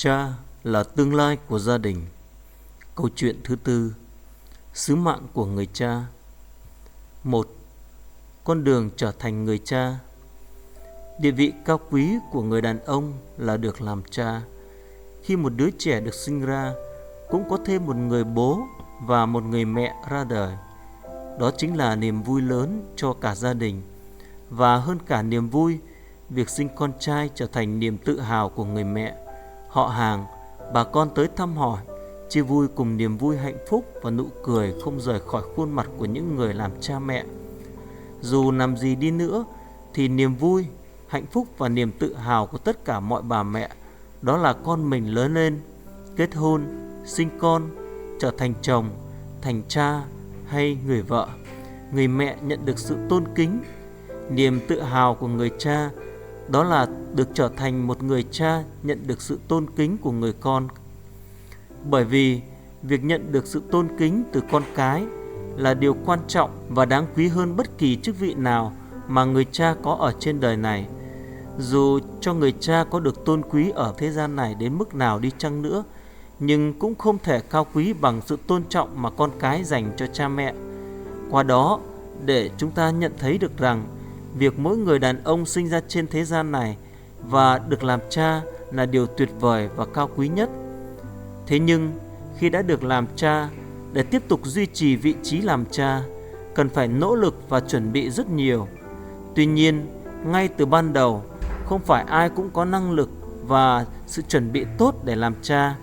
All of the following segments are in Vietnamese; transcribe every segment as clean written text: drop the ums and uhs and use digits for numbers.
Cha là tương lai của gia đình. Câu chuyện thứ tư, sứ mạng của người cha. 1. Con đường trở thành người cha. Địa vị cao quý của người đàn ông là được làm cha. Khi một đứa trẻ được sinh ra, cũng có thêm một người bố và một người mẹ ra đời. Đó chính là niềm vui lớn cho cả gia đình. Và hơn cả niềm vui, việc sinh con trai trở thành niềm tự hào của người mẹ. Họ hàng, bà con tới thăm hỏi, chia vui cùng niềm vui hạnh phúc và nụ cười không rời khỏi khuôn mặt của những người làm cha mẹ. Dù làm gì đi nữa thì niềm vui, hạnh phúc và niềm tự hào của tất cả mọi bà mẹ đó là con mình lớn lên, kết hôn, sinh con, trở thành chồng, thành cha hay người vợ. Người mẹ nhận được sự tôn kính. Niềm tự hào của người cha đó là được trở thành một người cha nhận được sự tôn kính của người con. Bởi vì việc nhận được sự tôn kính từ con cái là điều quan trọng và đáng quý hơn bất kỳ chức vị nào mà người cha có ở trên đời này. Dù cho người cha có được tôn quý ở thế gian này đến mức nào đi chăng nữa, nhưng cũng không thể cao quý bằng sự tôn trọng mà con cái dành cho cha mẹ. Qua đó, để chúng ta nhận thấy được rằng việc mỗi người đàn ông sinh ra trên thế gian này và được làm cha là điều tuyệt vời và cao quý nhất. Thế nhưng, khi đã được làm cha, để tiếp tục duy trì vị trí làm cha, cần phải nỗ lực và chuẩn bị rất nhiều. Tuy nhiên, ngay từ ban đầu, không phải ai cũng có năng lực và sự chuẩn bị tốt để làm cha.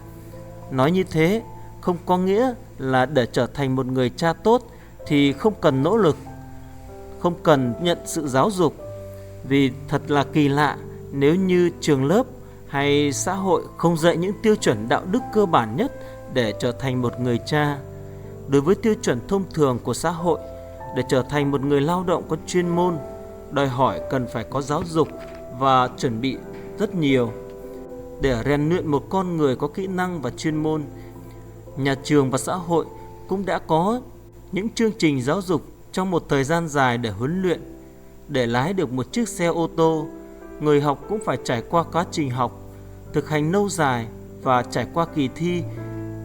Nói như thế không có nghĩa là để trở thành một người cha tốt thì không cần nỗ lực, không cần nhận sự giáo dục. Vì thật là kỳ lạ nếu như trường lớp hay xã hội không dạy những tiêu chuẩn đạo đức cơ bản nhất để trở thành một người cha. Đối với tiêu chuẩn thông thường của xã hội, để trở thành một người lao động có chuyên môn, đòi hỏi cần phải có giáo dục và chuẩn bị rất nhiều. Để rèn luyện một con người có kỹ năng và chuyên môn, nhà trường và xã hội cũng đã có những chương trình giáo dục trong một thời gian dài để huấn luyện. Để lái được một chiếc xe ô tô, người học cũng phải trải qua quá trình học, thực hành lâu dài và trải qua kỳ thi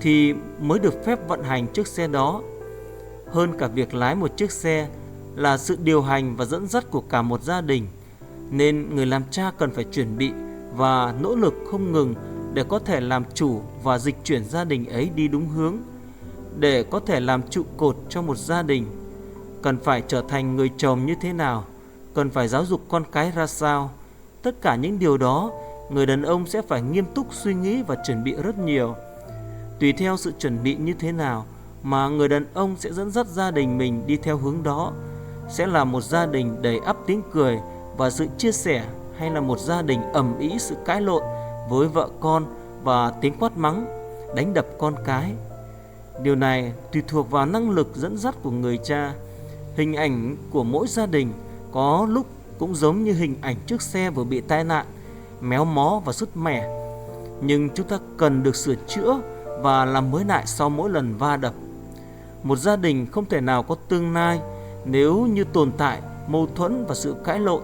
thì mới được phép vận hành chiếc xe đó. Hơn cả việc lái một chiếc xe là sự điều hành và dẫn dắt của cả một gia đình, nên người làm cha cần phải chuẩn bị và nỗ lực không ngừng để có thể làm chủ và dịch chuyển gia đình ấy đi đúng hướng. Để có thể làm trụ cột cho một gia đình, cần phải trở thành người chồng như thế nào, cần phải giáo dục con cái ra sao. Tất cả những điều đó, người đàn ông sẽ phải nghiêm túc suy nghĩ và chuẩn bị rất nhiều. Tùy theo sự chuẩn bị như thế nào mà người đàn ông sẽ dẫn dắt gia đình mình đi theo hướng đó. Sẽ là một gia đình đầy ắp tiếng cười và sự chia sẻ, hay là một gia đình ầm ĩ sự cãi lộn với vợ con và tiếng quát mắng, đánh đập con cái. Điều này tùy thuộc vào năng lực dẫn dắt của người cha. Hình ảnh của mỗi gia đình có lúc cũng giống như hình ảnh chiếc xe vừa bị tai nạn, méo mó và sứt mẻ. Nhưng chúng ta cần được sửa chữa và làm mới lại sau mỗi lần va đập. Một gia đình không thể nào có tương lai nếu như tồn tại mâu thuẫn và sự cãi lộn.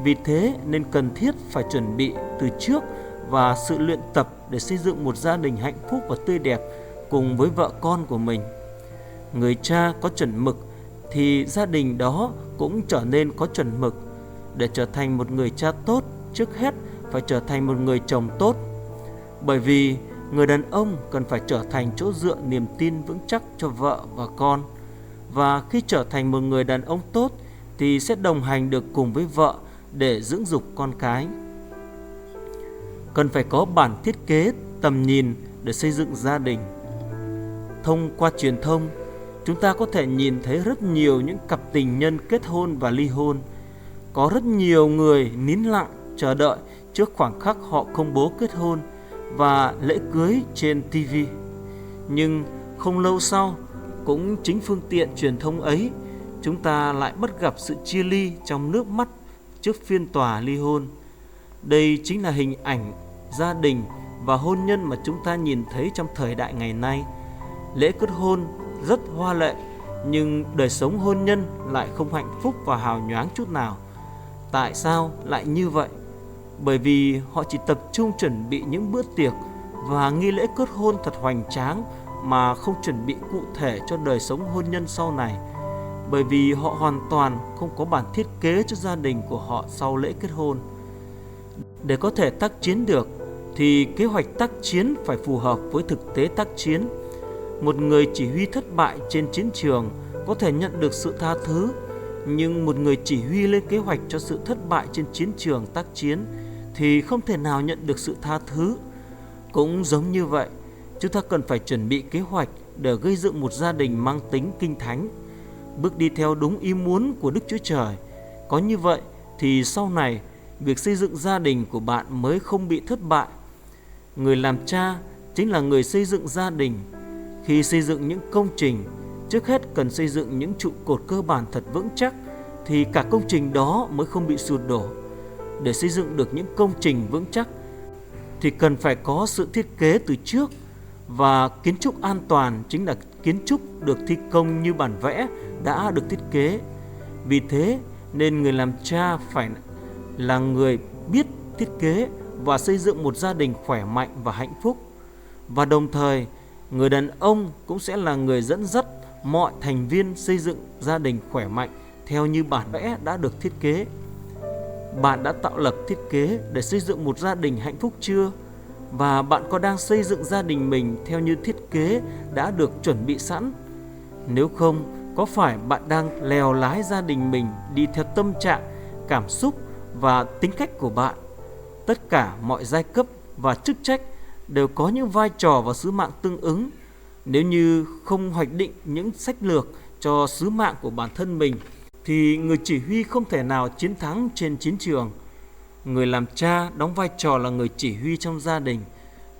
Vì thế nên cần thiết phải chuẩn bị từ trước và sự luyện tập để xây dựng một gia đình hạnh phúc và tươi đẹp cùng với vợ con của mình. Người cha có chuẩn mực thì gia đình đó cũng trở nên có chuẩn mực. Để trở thành một người cha tốt, trước hết phải trở thành một người chồng tốt. Bởi vì người đàn ông cần phải trở thành chỗ dựa niềm tin vững chắc cho vợ và con. Và khi trở thành một người đàn ông tốt thì sẽ đồng hành được cùng với vợ để dưỡng dục con cái. Cần phải có bản thiết kế, tầm nhìn để xây dựng gia đình. Thông qua truyền thông, chúng ta có thể nhìn thấy rất nhiều những cặp tình nhân kết hôn và ly hôn. Có rất nhiều người nín lặng chờ đợi trước khoảng khắc họ công bố kết hôn và lễ cưới trên TV. Nhưng không lâu sau, cũng chính phương tiện truyền thông ấy, chúng ta lại bắt gặp sự chia ly trong nước mắt trước phiên tòa ly hôn. Đây chính là hình ảnh gia đình và hôn nhân mà chúng ta nhìn thấy trong thời đại ngày nay. Lễ kết hôn rất hoa lệ, nhưng đời sống hôn nhân lại không hạnh phúc và hào nhoáng chút nào. Tại sao lại như vậy? Bởi vì họ chỉ tập trung chuẩn bị những bữa tiệc và nghi lễ kết hôn thật hoành tráng mà không chuẩn bị cụ thể cho đời sống hôn nhân sau này, bởi vì họ hoàn toàn không có bản thiết kế cho gia đình của họ sau lễ kết hôn. Để có thể tác chiến được thì kế hoạch tác chiến phải phù hợp với thực tế tác chiến. Một người chỉ huy thất bại trên chiến trường có thể nhận được sự tha thứ, nhưng một người chỉ huy lên kế hoạch cho sự thất bại trên chiến trường tác chiến thì không thể nào nhận được sự tha thứ. Cũng giống như vậy, chúng ta cần phải chuẩn bị kế hoạch để gây dựng một gia đình mang tính kinh thánh, bước đi theo đúng ý muốn của Đức Chúa Trời. Có như vậy thì sau này việc xây dựng gia đình của bạn mới không bị thất bại. Người làm cha chính là người xây dựng gia đình. Khi xây dựng những công trình, trước hết cần xây dựng những trụ cột cơ bản thật vững chắc thì cả công trình đó mới không bị sụp đổ. Để xây dựng được những công trình vững chắc thì cần phải có sự thiết kế từ trước, và kiến trúc an toàn chính là kiến trúc được thi công như bản vẽ đã được thiết kế. Vì thế nên người làm cha phải là người biết thiết kế và xây dựng một gia đình khỏe mạnh và hạnh phúc. Và đồng thời, người đàn ông cũng sẽ là người dẫn dắt mọi thành viên xây dựng gia đình khỏe mạnh theo như bản vẽ đã được thiết kế. Bạn đã tạo lập thiết kế để xây dựng một gia đình hạnh phúc chưa? Và bạn có đang xây dựng gia đình mình theo như thiết kế đã được chuẩn bị sẵn? Nếu không, có phải bạn đang lèo lái gia đình mình đi theo tâm trạng, cảm xúc và tính cách của bạn? Tất cả mọi giai cấp và chức trách đều có những vai trò và sứ mạng tương ứng. Nếu như không hoạch định những sách lược cho sứ mạng của bản thân mình thì người chỉ huy không thể nào chiến thắng trên chiến trường. Người làm cha đóng vai trò là người chỉ huy trong gia đình,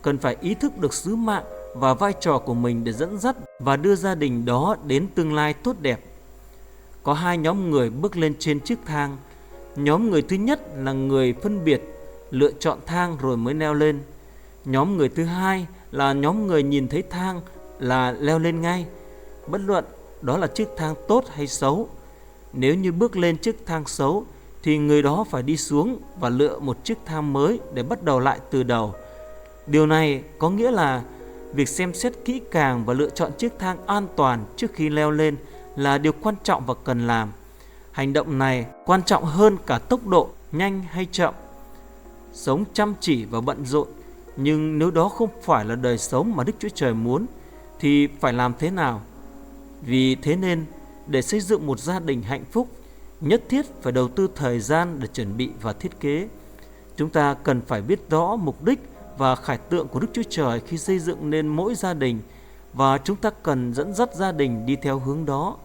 cần phải ý thức được sứ mạng và vai trò của mình để dẫn dắt và đưa gia đình đó đến tương lai tốt đẹp. Có hai nhóm người bước lên trên chiếc thang. Nhóm người thứ nhất là người phân biệt, lựa chọn thang rồi mới leo lên. Nhóm người thứ hai là nhóm người nhìn thấy thang là leo lên ngay, bất luận đó là chiếc thang tốt hay xấu. Nếu như bước lên chiếc thang xấu thì người đó phải đi xuống và lựa một chiếc thang mới để bắt đầu lại từ đầu. Điều này có nghĩa là việc xem xét kỹ càng và lựa chọn chiếc thang an toàn trước khi leo lên là điều quan trọng và cần làm. Hành động này quan trọng hơn cả tốc độ nhanh hay chậm. Sống chăm chỉ và bận rộn, nhưng nếu đó không phải là đời sống mà Đức Chúa Trời muốn thì phải làm thế nào? Vì thế nên để xây dựng một gia đình hạnh phúc, nhất thiết phải đầu tư thời gian để chuẩn bị và thiết kế. Chúng ta cần phải biết rõ mục đích và khải tượng của Đức Chúa Trời khi xây dựng nên mỗi gia đình, và chúng ta cần dẫn dắt gia đình đi theo hướng đó.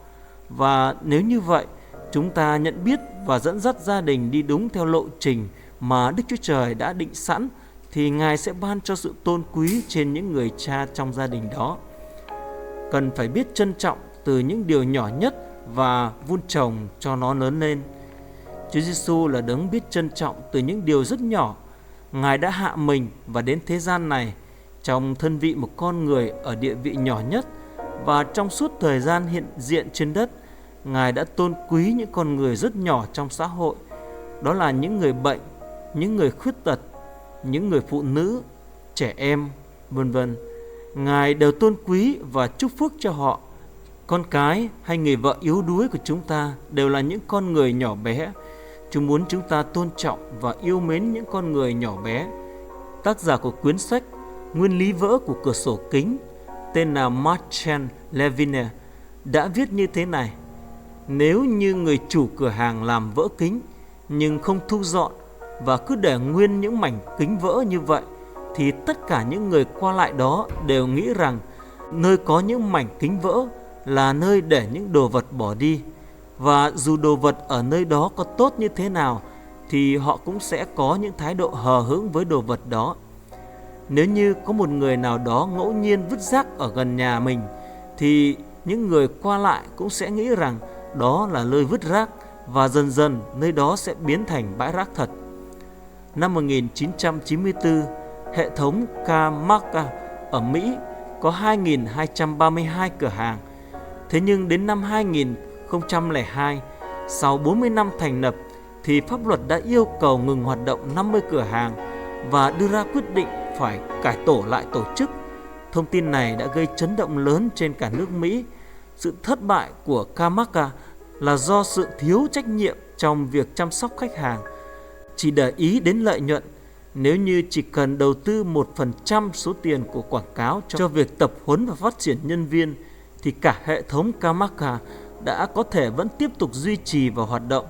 Và nếu như vậy, chúng ta nhận biết và dẫn dắt gia đình đi đúng theo lộ trình mà Đức Chúa Trời đã định sẵn, thì Ngài sẽ ban cho sự tôn quý trên những người cha trong gia đình đó. Cần phải biết trân trọng từ những điều nhỏ nhất và vun trồng cho nó lớn lên. Chúa Giêsu là đấng biết trân trọng từ những điều rất nhỏ. Ngài đã hạ mình và đến thế gian này trong thân vị một con người ở địa vị nhỏ nhất, và trong suốt thời gian hiện diện trên đất, Ngài đã tôn quý những con người rất nhỏ trong xã hội. Đó là những người bệnh, những người khuyết tật, những người phụ nữ, trẻ em, vân vân. Ngài đều tôn quý và chúc phước cho họ. Con cái hay người vợ yếu đuối của chúng ta đều là những con người nhỏ bé. Chúa muốn chúng ta tôn trọng và yêu mến những con người nhỏ bé. Tác giả của quyển sách Nguyên lý vỡ của cửa sổ kính, tên là Marcel Levine, đã viết như thế này: nếu như người chủ cửa hàng làm vỡ kính nhưng không thu dọn và cứ để nguyên những mảnh kính vỡ như vậy, thì tất cả những người qua lại đó đều nghĩ rằng nơi có những mảnh kính vỡ là nơi để những đồ vật bỏ đi. Và dù đồ vật ở nơi đó có tốt như thế nào thì họ cũng sẽ có những thái độ hờ hững với đồ vật đó. Nếu như có một người nào đó ngẫu nhiên vứt rác ở gần nhà mình thì những người qua lại cũng sẽ nghĩ rằng đó là nơi vứt rác, và dần dần nơi đó sẽ biến thành bãi rác thật. Năm 1994, hệ thống K-Mark ở Mỹ có 2.232 cửa hàng. Thế nhưng đến năm 2002, sau 40 năm thành lập, thì pháp luật đã yêu cầu ngừng hoạt động 50 cửa hàng và đưa ra quyết định phải cải tổ lại tổ chức. Thông tin này đã gây chấn động lớn trên cả nước Mỹ. Sự thất bại của Kamaka là do sự thiếu trách nhiệm trong việc chăm sóc khách hàng, chỉ để ý đến lợi nhuận. Nếu như chỉ cần đầu tư 1% số tiền của quảng cáo cho việc tập huấn và phát triển nhân viên, thì cả hệ thống Kamaka đã có thể vẫn tiếp tục duy trì và hoạt động.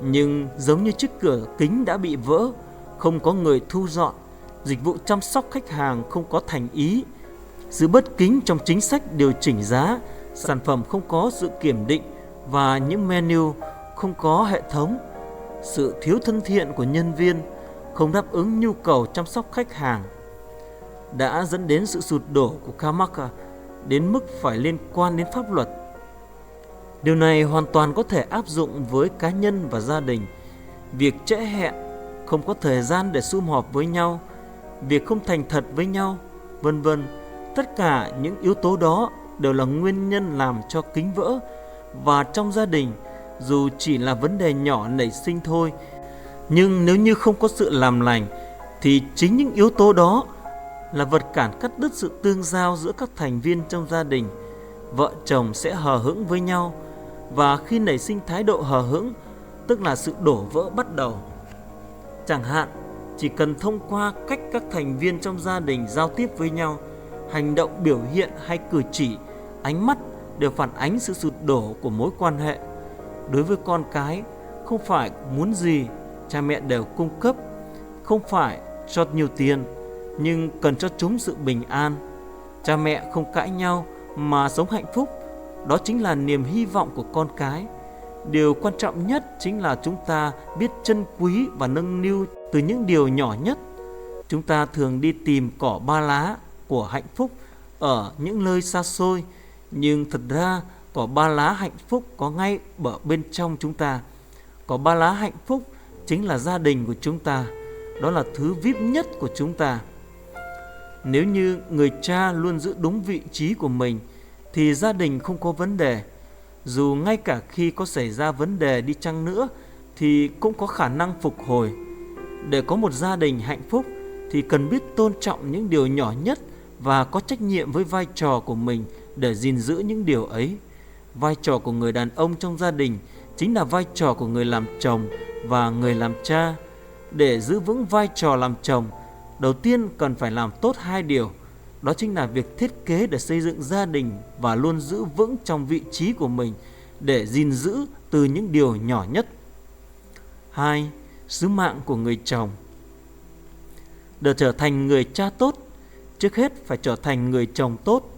Nhưng giống như chiếc cửa kính đã bị vỡ, không có người thu dọn, dịch vụ chăm sóc khách hàng không có thành ý, sự bất kính trong chính sách điều chỉnh giá, sản phẩm không có sự kiểm định và những menu không có hệ thống, sự thiếu thân thiện của nhân viên, không đáp ứng nhu cầu chăm sóc khách hàng, đã dẫn đến sự sụp đổ của Kamaka đến mức phải liên quan đến pháp luật. Điều này hoàn toàn có thể áp dụng với cá nhân và gia đình. Việc trễ hẹn, không có thời gian để sum họp với nhau, việc không thành thật với nhau, vân vân. Tất cả những yếu tố đó đều là nguyên nhân làm cho kính vỡ. Và trong gia đình, dù chỉ là vấn đề nhỏ nảy sinh thôi, nhưng nếu như không có sự làm lành, thì chính những yếu tố đó là vật cản cắt đứt sự tương giao giữa các thành viên trong gia đình. Vợ chồng sẽ hờ hững với nhau, và khi nảy sinh thái độ hờ hững, tức là sự đổ vỡ bắt đầu. Chẳng hạn, chỉ cần thông qua cách các thành viên trong gia đình giao tiếp với nhau, hành động, biểu hiện hay cử chỉ, ánh mắt đều phản ánh sự sụp đổ của mối quan hệ. Đối với con cái, không phải muốn gì cha mẹ đều cung cấp, không phải cho nhiều tiền, nhưng cần cho chúng sự bình an. Cha mẹ không cãi nhau mà sống hạnh phúc, đó chính là niềm hy vọng của con cái. Điều quan trọng nhất chính là chúng ta biết trân quý và nâng niu từ những điều nhỏ nhất. Chúng ta thường đi tìm cỏ ba lá của hạnh phúc ở những nơi xa xôi, nhưng thật ra cỏ ba lá hạnh phúc có ngay ở bên trong chúng ta. Cỏ ba lá hạnh phúc chính là gia đình của chúng ta. Đó là thứ VIP nhất của chúng ta. Nếu như người cha luôn giữ đúng vị trí của mình, thì gia đình không có vấn đề. Dù ngay cả khi có xảy ra vấn đề đi chăng nữa, thì cũng có khả năng phục hồi. Để có một gia đình hạnh phúc, thì cần biết tôn trọng những điều nhỏ nhất và có trách nhiệm với vai trò của mình để gìn giữ những điều ấy. Vai trò của người đàn ông trong gia đình chính là vai trò của người làm chồng và người làm cha. Để giữ vững vai trò làm chồng, đầu tiên cần phải làm tốt hai điều. Đó chính là việc thiết kế để xây dựng gia đình và luôn giữ vững trong vị trí của mình để gìn giữ từ những điều nhỏ nhất. 2. Sứ mạng của người chồng. Để trở thành người cha tốt, trước hết phải trở thành người chồng tốt.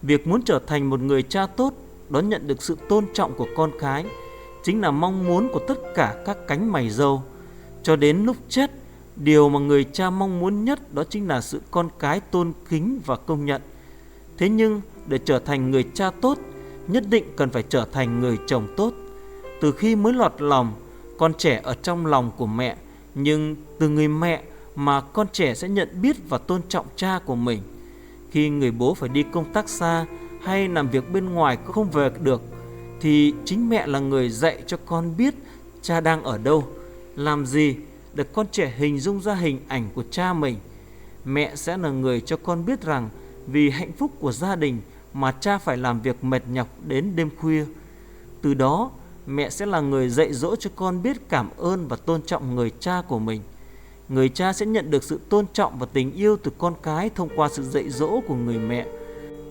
Việc muốn trở thành một người cha tốt, đón nhận được sự tôn trọng của con cái, chính là mong muốn của tất cả các cánh mày râu. Cho đến lúc chết, điều mà người cha mong muốn nhất đó chính là sự con cái tôn kính và công nhận. Thế nhưng để trở thành người cha tốt, nhất định cần phải trở thành người chồng tốt. Từ khi mới lọt lòng, con trẻ ở trong lòng của mẹ, nhưng từ người mẹ mà con trẻ sẽ nhận biết và tôn trọng cha của mình. Khi người bố phải đi công tác xa hay làm việc bên ngoài không về được, thì chính mẹ là người dạy cho con biết cha đang ở đâu, làm gì, để con trẻ hình dung ra hình ảnh của cha mình. Mẹ sẽ là người cho con biết rằng vì hạnh phúc của gia đình mà cha phải làm việc mệt nhọc đến đêm khuya. Từ đó, mẹ sẽ là người dạy dỗ cho con biết cảm ơn và tôn trọng người cha của mình. Người cha sẽ nhận được sự tôn trọng và tình yêu từ con cái thông qua sự dạy dỗ của người mẹ.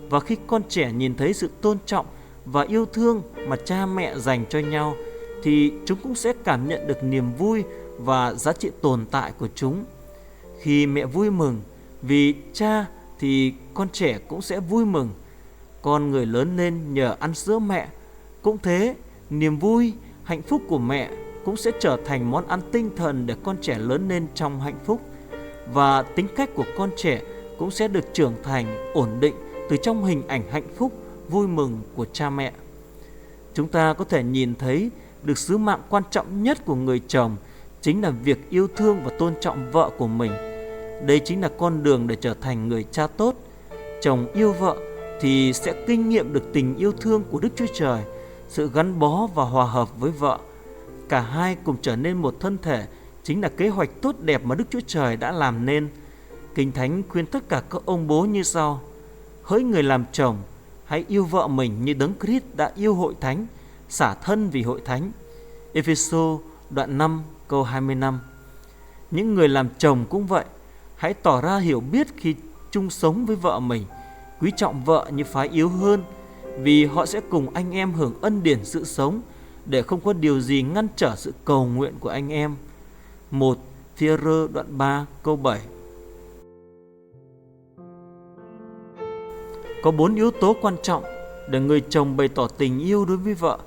Và khi con trẻ nhìn thấy sự tôn trọng và yêu thương mà cha mẹ dành cho nhau, thì chúng cũng sẽ cảm nhận được niềm vui và giá trị tồn tại của chúng. Khi mẹ vui mừng vì cha thì con trẻ cũng sẽ vui mừng. Con người lớn lên nhờ ăn sữa mẹ. Cũng thế, niềm vui, hạnh phúc của mẹ cũng sẽ trở thành món ăn tinh thần để con trẻ lớn lên trong hạnh phúc. Và tính cách của con trẻ cũng sẽ được trưởng thành, ổn định từ trong hình ảnh hạnh phúc, vui mừng của cha mẹ. Chúng ta có thể nhìn thấy được sứ mạng quan trọng nhất của người chồng chính là việc yêu thương và tôn trọng vợ của mình. Đây chính là con đường để trở thành người cha tốt. Chồng yêu vợ thì sẽ kinh nghiệm được tình yêu thương của Đức Chúa Trời, sự gắn bó và hòa hợp với vợ. Cả hai cùng trở nên một thân thể chính là kế hoạch tốt đẹp mà Đức Chúa Trời đã làm nên. Kinh Thánh khuyên tất cả các ông bố như sau: hỡi người làm chồng, hãy yêu vợ mình như Đấng Christ đã yêu hội thánh, xả thân vì hội thánh. Ê-phê-sô đoạn 5 câu 25. Những người làm chồng cũng vậy, hãy tỏ ra hiểu biết khi chung sống với vợ mình, quý trọng vợ như phái yếu hơn, vì họ sẽ cùng anh em hưởng ân điển sự sống, để không có điều gì ngăn trở sự cầu nguyện của anh em. 1 Phi-e-rơ đoạn 3 câu 7. Có 4 yếu tố quan trọng để người chồng bày tỏ tình yêu đối với vợ.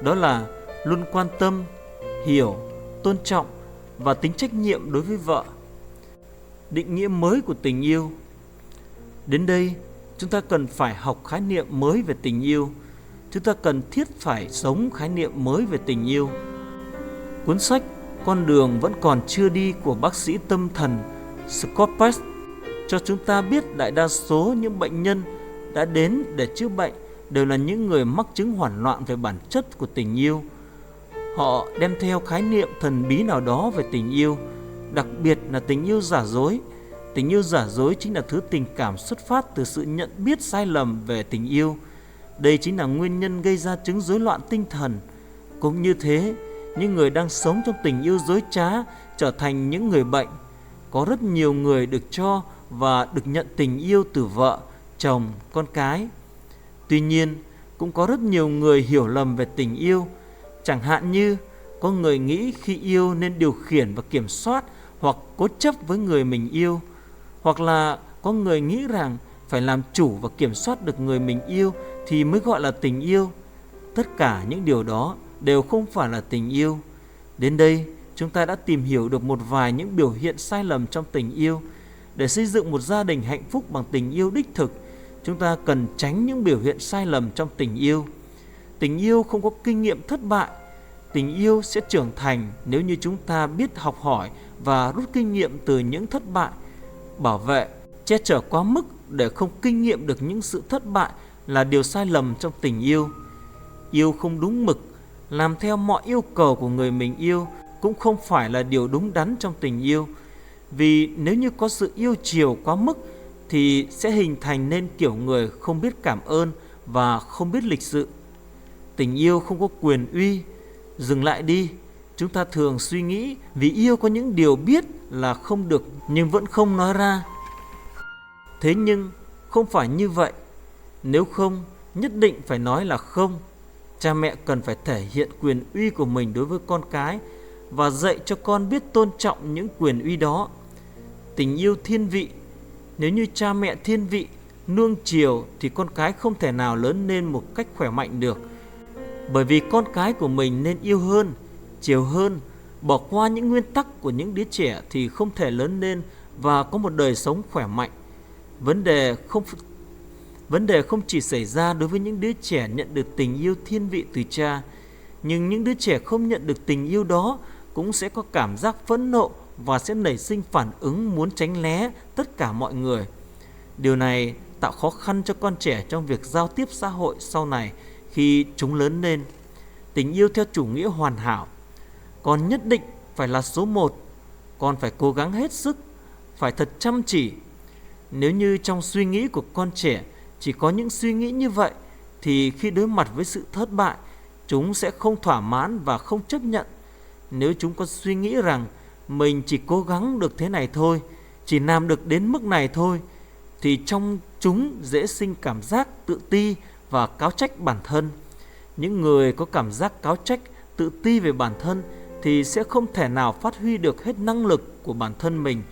Đó là luôn quan tâm, hiểu, tôn trọng và tính trách nhiệm đối với vợ. Định nghĩa mới của tình yêu. Đến đây, chúng ta cần phải học khái niệm mới về tình yêu. Chúng ta cần thiết phải sống khái niệm mới về tình yêu. Cuốn sách Con đường vẫn còn chưa đi của bác sĩ tâm thần Scott Peck cho chúng ta biết đại đa số những bệnh nhân đã đến để chữa bệnh đều là những người mắc chứng hoảng loạn về bản chất của tình yêu. Họ đem theo khái niệm thần bí nào đó về tình yêu, đặc biệt là tình yêu giả dối. Tình yêu giả dối chính là thứ tình cảm xuất phát từ sự nhận biết sai lầm về tình yêu. Đây chính là nguyên nhân gây ra chứng rối loạn tinh thần. Cũng như thế, những người đang sống trong tình yêu dối trá trở thành những người bệnh. Có rất nhiều người được cho và được nhận tình yêu từ vợ, chồng, con cái. Tuy nhiên, cũng có rất nhiều người hiểu lầm về tình yêu. Chẳng hạn như có người nghĩ khi yêu nên điều khiển và kiểm soát hoặc cố chấp với người mình yêu. Hoặc là có người nghĩ rằng phải làm chủ và kiểm soát được người mình yêu thì mới gọi là tình yêu. Tất cả những điều đó đều không phải là tình yêu. Đến đây, chúng ta đã tìm hiểu được một vài những biểu hiện sai lầm trong tình yêu. Để xây dựng một gia đình hạnh phúc bằng tình yêu đích thực, chúng ta cần tránh những biểu hiện sai lầm trong tình yêu. Tình yêu không có kinh nghiệm thất bại. Tình yêu sẽ trưởng thành nếu như chúng ta biết học hỏi và rút kinh nghiệm từ những thất bại. Bảo vệ, che chở quá mức để không kinh nghiệm được những sự thất bại là điều sai lầm trong tình yêu. Yêu không đúng mực, làm theo mọi yêu cầu của người mình yêu cũng không phải là điều đúng đắn trong tình yêu. Vì nếu như có sự yêu chiều quá mức thì sẽ hình thành nên kiểu người không biết cảm ơn và không biết lịch sự. Tình yêu không có quyền uy. Dừng lại đi. Chúng ta thường suy nghĩ vì yêu có những điều biết là không được nhưng vẫn không nói ra. Thế nhưng không phải như vậy. Nếu không, nhất định phải nói là không. Cha mẹ cần phải thể hiện quyền uy của mình đối với con cái và dạy cho con biết tôn trọng những quyền uy đó. Tình yêu thiên vị. Nếu như cha mẹ thiên vị, nuông chiều thì con cái không thể nào lớn lên một cách khỏe mạnh được. Bởi vì con cái của mình nên yêu hơn, chiều hơn. Bỏ qua những nguyên tắc của những đứa trẻ thì không thể lớn lên và có một đời sống khỏe mạnh. Vấn đề không chỉ xảy ra đối với những đứa trẻ nhận được tình yêu thiên vị từ cha, nhưng những đứa trẻ không nhận được tình yêu đó cũng sẽ có cảm giác phẫn nộ và sẽ nảy sinh phản ứng muốn tránh né tất cả mọi người. Điều này tạo khó khăn cho con trẻ trong việc giao tiếp xã hội sau này khi chúng lớn lên. Tình yêu theo chủ nghĩa hoàn hảo. Con nhất định phải là số 1. Con phải cố gắng hết sức, phải thật chăm chỉ. Nếu như trong suy nghĩ của con trẻ chỉ có những suy nghĩ như vậy, thì khi đối mặt với sự thất bại, chúng sẽ không thỏa mãn và không chấp nhận. Nếu chúng có suy nghĩ rằng mình chỉ cố gắng được thế này thôi, chỉ làm được đến mức này thôi, thì trong chúng dễ sinh cảm giác tự ti và cáo trách bản thân. Những người có cảm giác cáo trách, tự ti về bản thân thì sẽ không thể nào phát huy được hết năng lực của bản thân mình,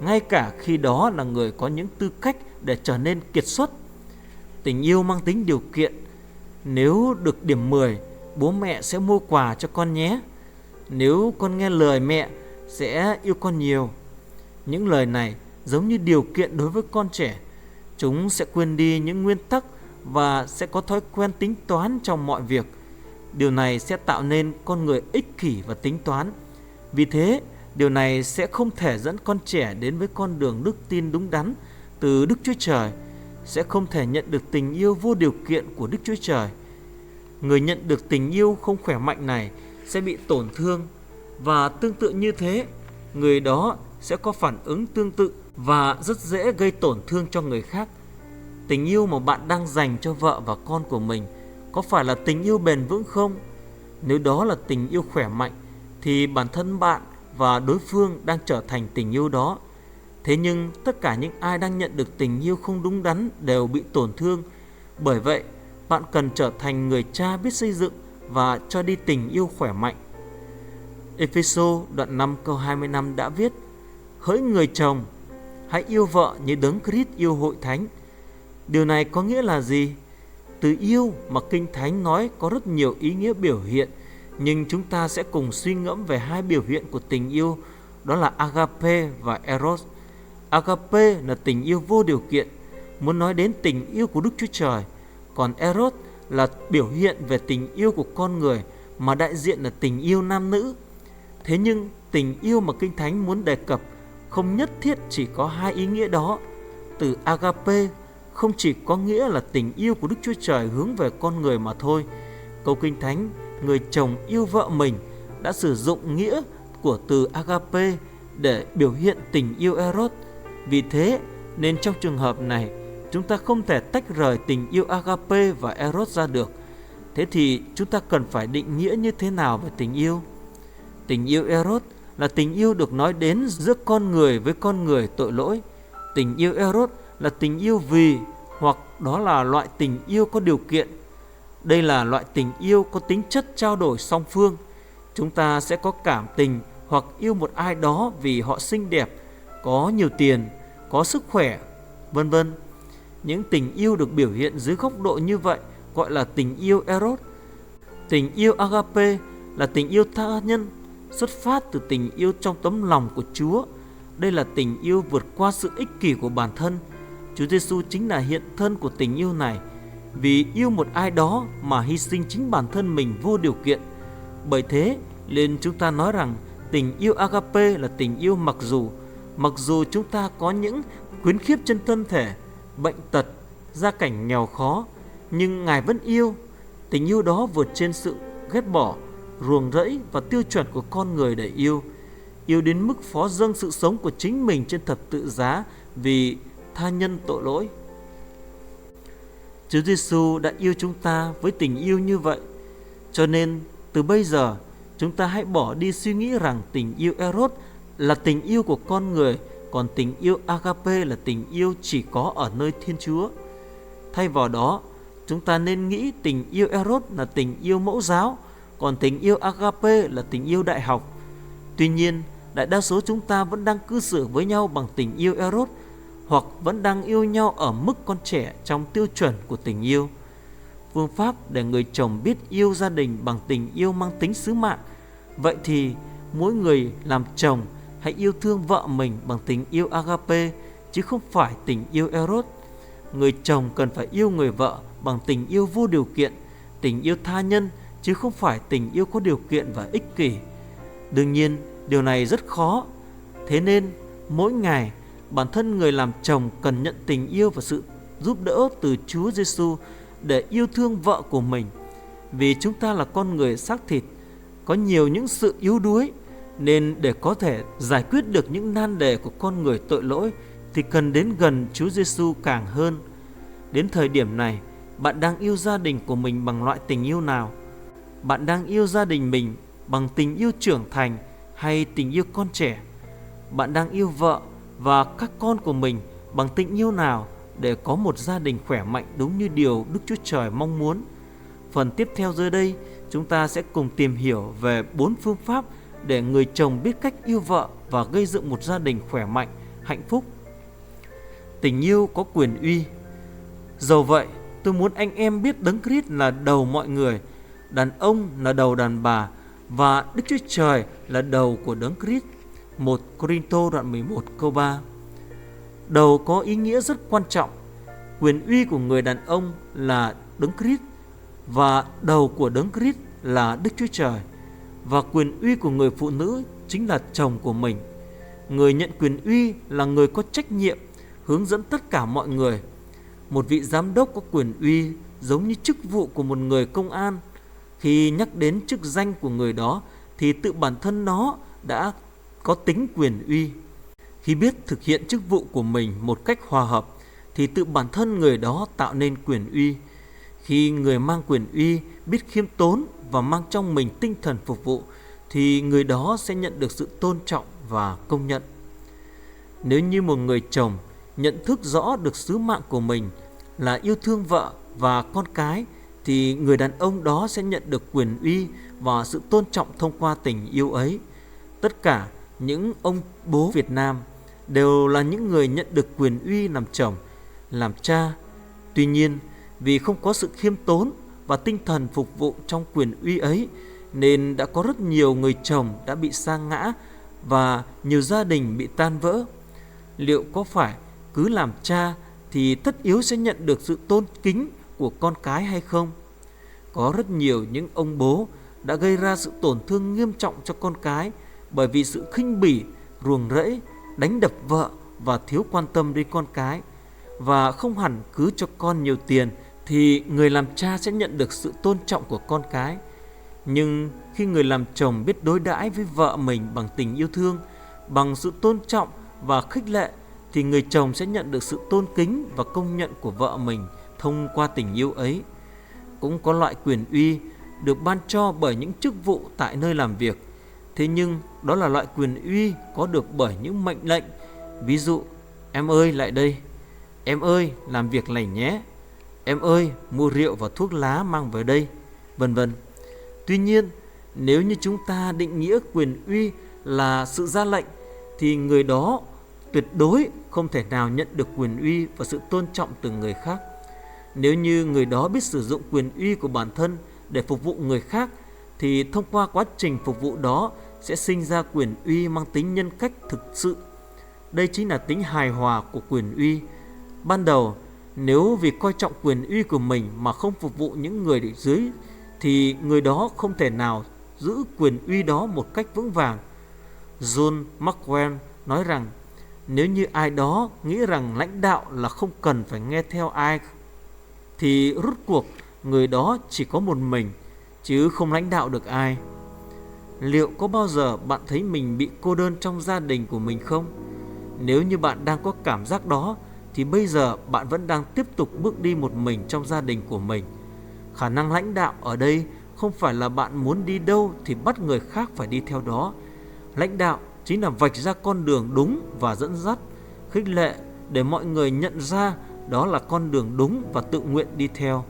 ngay cả khi đó là người có những tư cách để trở nên kiệt xuất. Tình yêu mang tính điều kiện. Nếu được điểm 10, bố mẹ sẽ mua quà cho con nhé. Nếu con nghe lời mẹ, sẽ yêu con nhiều. Những lời này giống như điều kiện đối với con trẻ. Chúng sẽ quên đi những nguyên tắc và sẽ có thói quen tính toán trong mọi việc. Điều này sẽ tạo nên con người ích kỷ và tính toán. Vì thế, điều này sẽ không thể dẫn con trẻ đến với con đường đức tin đúng đắn từ Đức Chúa Trời, sẽ không thể nhận được tình yêu vô điều kiện của Đức Chúa Trời. Người nhận được tình yêu không khỏe mạnh này sẽ bị tổn thương, và tương tự như thế, người đó sẽ có phản ứng tương tự và rất dễ gây tổn thương cho người khác. Tình yêu mà bạn đang dành cho vợ và con của mình có phải là tình yêu bền vững không? Nếu đó là tình yêu khỏe mạnh thì bản thân bạn và đối phương đang trở thành tình yêu đó. Thế nhưng tất cả những ai đang nhận được tình yêu không đúng đắn đều bị tổn thương. Bởi vậy, bạn cần trở thành người cha biết xây dựng và cho đi tình yêu khỏe mạnh. Ê-phê-sô đoạn 5 câu 25 đã viết: Hỡi người chồng, hãy yêu vợ như Đấng Christ yêu hội thánh. Điều này có nghĩa là gì? Từ yêu mà Kinh Thánh nói có rất nhiều ý nghĩa biểu hiện, nhưng chúng ta sẽ cùng suy ngẫm về hai biểu hiện của tình yêu, đó là agape và eros. Agape là tình yêu vô điều kiện, muốn nói đến tình yêu của Đức Chúa Trời. Còn eros là biểu hiện về tình yêu của con người, mà đại diện là tình yêu nam nữ. Thế nhưng tình yêu mà Kinh Thánh muốn đề cập không nhất thiết chỉ có hai ý nghĩa đó. Từ agape không chỉ có nghĩa là tình yêu của Đức Chúa Trời hướng về con người mà thôi. Câu Kinh Thánh người chồng yêu vợ mình đã sử dụng nghĩa của từ agape để biểu hiện tình yêu eros. Vì thế nên trong trường hợp này, chúng ta không thể tách rời tình yêu agape và eros ra được. Thế thì chúng ta cần phải định nghĩa như thế nào về tình yêu? Tình yêu eros là tình yêu được nói đến giữa con người với con người tội lỗi. Tình yêu eros là tình yêu vì hoặc đó là loại tình yêu có điều kiện. Đây là loại tình yêu có tính chất trao đổi song phương. Chúng ta sẽ có cảm tình hoặc yêu một ai đó vì họ xinh đẹp, có nhiều tiền, có sức khỏe, vân vân. Những tình yêu được biểu hiện dưới góc độ như vậy gọi là tình yêu eros. Tình yêu agape là tình yêu tha nhân, xuất phát từ tình yêu trong tấm lòng của Chúa. Đây là tình yêu vượt qua sự ích kỷ của bản thân. Chúa Giêsu chính là hiện thân của tình yêu này. Vì yêu một ai đó mà hy sinh chính bản thân mình vô điều kiện. Bởi thế nên chúng ta nói rằng tình yêu agape là tình yêu mặc dù chúng ta có những khuyến khiếp trên thân thể, bệnh tật, gia cảnh nghèo khó, nhưng Ngài vẫn yêu. Tình yêu đó vượt trên sự ghét bỏ, ruồng rẫy và tiêu chuẩn của con người để yêu. Yêu đến mức phó dâng sự sống của chính mình trên thập tự giá vì tha nhân tội lỗi. Chúa Giêsu đã yêu chúng ta với tình yêu như vậy. Cho nên từ bây giờ chúng ta hãy bỏ đi suy nghĩ rằng tình yêu eros là tình yêu của con người, còn tình yêu agape là tình yêu chỉ có ở nơi Thiên Chúa. Thay vào đó, chúng ta nên nghĩ tình yêu eros là tình yêu mẫu giáo, còn tình yêu agape là tình yêu đại học. Tuy nhiên, đại đa số chúng ta vẫn đang cư xử với nhau bằng tình yêu eros, hoặc vẫn đang yêu nhau ở mức con trẻ trong tiêu chuẩn của tình yêu. Phương pháp để người chồng biết yêu gia đình bằng tình yêu mang tính sứ mạng. Vậy thì mỗi người làm chồng hãy yêu thương vợ mình bằng tình yêu agape, chứ không phải tình yêu eros. Người chồng cần phải yêu người vợ bằng tình yêu vô điều kiện, tình yêu tha nhân, chứ không phải tình yêu có điều kiện và ích kỷ. Đương nhiên, điều này rất khó. Thế nên, mỗi ngày, bản thân người làm chồng cần nhận tình yêu và sự giúp đỡ từ Chúa Giêsu để yêu thương vợ của mình. Vì chúng ta là con người xác thịt, có nhiều những sự yếu đuối, nên để có thể giải quyết được những nan đề của con người tội lỗi thì cần đến gần Chúa Giêsu càng hơn. Đến thời điểm này, bạn đang yêu gia đình của mình bằng loại tình yêu nào? Bạn đang yêu gia đình mình bằng tình yêu trưởng thành hay tình yêu con trẻ? Bạn đang yêu vợ và các con của mình bằng tình yêu nào để có một gia đình khỏe mạnh đúng như điều Đức Chúa Trời mong muốn? Phần tiếp theo dưới đây, chúng ta sẽ cùng tìm hiểu về 4 phương pháp để người chồng biết cách yêu vợ và gây dựng một gia đình khỏe mạnh, hạnh phúc. Tình yêu có quyền uy. Dầu vậy, tôi muốn anh em biết Đấng Christ là đầu mọi người, đàn ông là đầu đàn bà và Đức Chúa Trời là đầu của Đấng Christ. 1 Cô-rinh-tô đoạn 11 câu 3. Đầu có ý nghĩa rất quan trọng. Quyền uy của người đàn ông là Đấng Christ và đầu của Đấng Christ là Đức Chúa Trời, và quyền uy của người phụ nữ chính là chồng của mình. Người nhận quyền uy là người có trách nhiệm hướng dẫn tất cả mọi người. Một vị giám đốc có quyền uy giống như chức vụ của một người công an. Khi nhắc đến chức danh của người đó thì tự bản thân nó đã có tính quyền uy. Khi biết thực hiện chức vụ của mình một cách hòa hợp thì tự bản thân người đó tạo nên quyền uy. Khi người mang quyền uy biết khiêm tốn và mang trong mình tinh thần phục vụ thì người đó sẽ nhận được sự tôn trọng và công nhận. Nếu như một người chồng nhận thức rõ được sứ mạng của mình là yêu thương vợ và con cái thì người đàn ông đó sẽ nhận được quyền uy và sự tôn trọng thông qua tình yêu ấy. Tất cả những ông bố Việt Nam đều là những người nhận được quyền uy làm chồng, làm cha. Tuy nhiên, vì không có sự khiêm tốn và tinh thần phục vụ trong quyền uy ấy nên đã có rất nhiều người chồng đã bị sa ngã và nhiều gia đình bị tan vỡ. Liệu có phải cứ làm cha thì tất yếu sẽ nhận được sự tôn kính của con cái hay không? Có rất nhiều những ông bố đã gây ra sự tổn thương nghiêm trọng cho con cái bởi vì sự khinh bỉ, ruồng rẫy, đánh đập vợ và thiếu quan tâm đến con cái. Và không hẳn cứ cho con nhiều tiền thì người làm cha sẽ nhận được sự tôn trọng của con cái. Nhưng khi người làm chồng biết đối đãi với vợ mình bằng tình yêu thương, bằng sự tôn trọng và khích lệ thì người chồng sẽ nhận được sự tôn kính và công nhận của vợ mình thông qua tình yêu ấy. Cũng có loại quyền uy được ban cho bởi những chức vụ tại nơi làm việc. Thế nhưng đó là loại quyền uy có được bởi những mệnh lệnh. Ví dụ, em ơi lại đây, em ơi làm việc này nhé, em ơi mua rượu và thuốc lá mang về đây, vân vân. Tuy nhiên, nếu như chúng ta định nghĩa quyền uy là sự ra lệnh thì người đó tuyệt đối không thể nào nhận được quyền uy và sự tôn trọng từ người khác. Nếu như người đó biết sử dụng quyền uy của bản thân để phục vụ người khác thì thông qua quá trình phục vụ đó sẽ sinh ra quyền uy mang tính nhân cách thực sự. Đây chính là tính hài hòa của quyền uy. Ban đầu, nếu vì coi trọng quyền uy của mình mà không phục vụ những người dưới thì người đó không thể nào giữ quyền uy đó một cách vững vàng. John Maxwell nói rằng nếu như ai đó nghĩ rằng lãnh đạo là không cần phải nghe theo ai thì rốt cuộc người đó chỉ có một mình chứ không lãnh đạo được ai. Liệu có bao giờ bạn thấy mình bị cô đơn trong gia đình của mình không? Nếu như bạn đang có cảm giác đó thì bây giờ bạn vẫn đang tiếp tục bước đi một mình trong gia đình của mình. Khả năng lãnh đạo ở đây không phải là bạn muốn đi đâu thì bắt người khác phải đi theo đó. Lãnh đạo chính là vạch ra con đường đúng và dẫn dắt, khích lệ để mọi người nhận ra đó là con đường đúng và tự nguyện đi theo.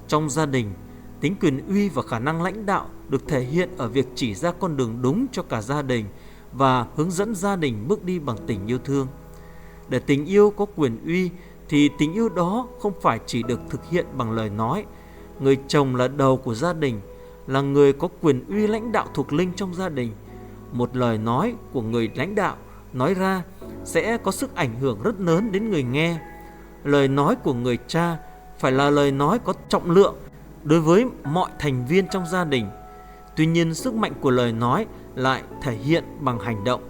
Trong gia đình, tính quyền uy và khả năng lãnh đạo được thể hiện ở việc chỉ ra con đường đúng cho cả gia đình và hướng dẫn gia đình bước đi bằng tình yêu thương. Để tình yêu có quyền uy thì tình yêu đó không phải chỉ được thực hiện bằng lời nói. Người chồng là đầu của gia đình, là người có quyền uy lãnh đạo thuộc linh trong gia đình. Một lời nói của người lãnh đạo nói ra sẽ có sức ảnh hưởng rất lớn đến người nghe. Lời nói của người cha phải là lời nói có trọng lượng đối với mọi thành viên trong gia đình. Tuy nhiên, sức mạnh của lời nói lại thể hiện bằng hành động.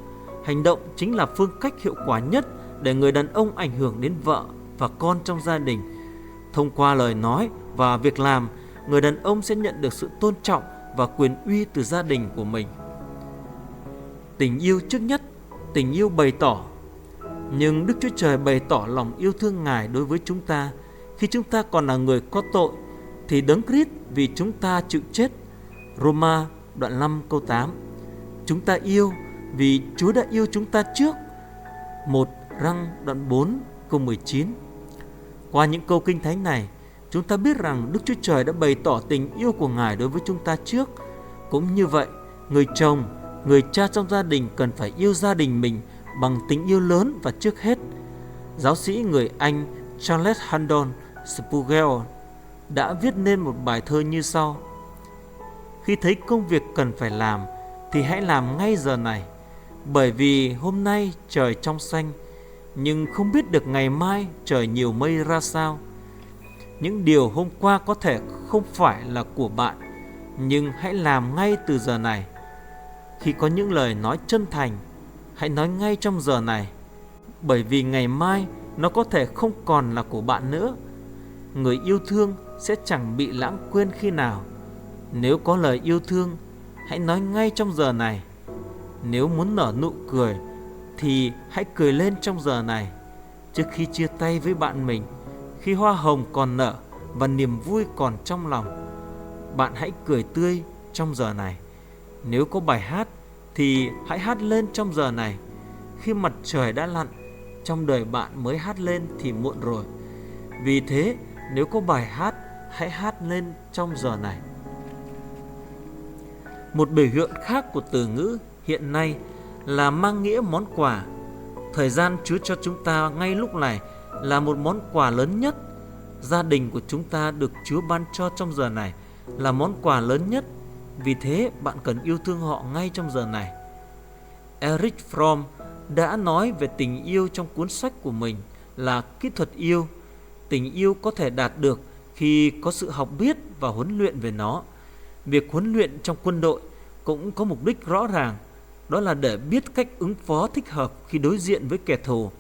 Hành động chính là phương cách hiệu quả nhất để người đàn ông ảnh hưởng đến vợ và con trong gia đình. Thông qua lời nói và việc làm, người đàn ông sẽ nhận được sự tôn trọng và quyền uy từ gia đình của mình. Tình yêu trước nhất, tình yêu bày tỏ. Nhưng Đức Chúa Trời bày tỏ lòng yêu thương Ngài đối với chúng ta khi chúng ta còn là người có tội thì Đấng Christ vì chúng ta chịu chết. Roma đoạn 5 câu 8. Chúng ta yêu vì Chúa đã yêu chúng ta trước. 1 Răng đoạn 4 câu 19. Qua những câu kinh thánh này, chúng ta biết rằng Đức Chúa Trời đã bày tỏ tình yêu của Ngài đối với chúng ta trước. Cũng như vậy, người chồng, người cha trong gia đình cần phải yêu gia đình mình bằng tình yêu lớn và trước hết. Giáo sĩ người Anh Charles Haddon Spurgeon đã viết nên một bài thơ như sau: khi thấy công việc cần phải làm thì hãy làm ngay giờ này, bởi vì hôm nay trời trong xanh, nhưng không biết được ngày mai trời nhiều mây ra sao. Những điều hôm qua có thể không phải là của bạn, nhưng hãy làm ngay từ giờ này. Khi có những lời nói chân thành, hãy nói ngay trong giờ này, bởi vì ngày mai nó có thể không còn là của bạn nữa. Người yêu thương sẽ chẳng bị lãng quên khi nào. Nếu có lời yêu thương, hãy nói ngay trong giờ này. Nếu muốn nở nụ cười, thì hãy cười lên trong giờ này. Trước khi chia tay với bạn mình, khi hoa hồng còn nở và niềm vui còn trong lòng, bạn hãy cười tươi trong giờ này. Nếu có bài hát thì hãy hát lên trong giờ này. Khi mặt trời đã lặn, trong đời bạn mới hát lên thì muộn rồi. Vì thế, nếu có bài hát, hãy hát lên trong giờ này. Một biểu hiện khác của từ ngữ hiện nay là mang nghĩa món quà. Thời gian Chúa cho chúng ta ngay lúc này là một món quà lớn nhất. Gia đình của chúng ta được Chúa ban cho trong giờ này là món quà lớn nhất. Vì thế bạn cần yêu thương họ ngay trong giờ này. Erich Fromm đã nói về tình yêu trong cuốn sách của mình là kỹ thuật yêu. Tình yêu có thể đạt được khi có sự học biết và huấn luyện về nó. Việc huấn luyện trong quân đội cũng có mục đích rõ ràng, đó là để biết cách ứng phó thích hợp khi đối diện với kẻ thù.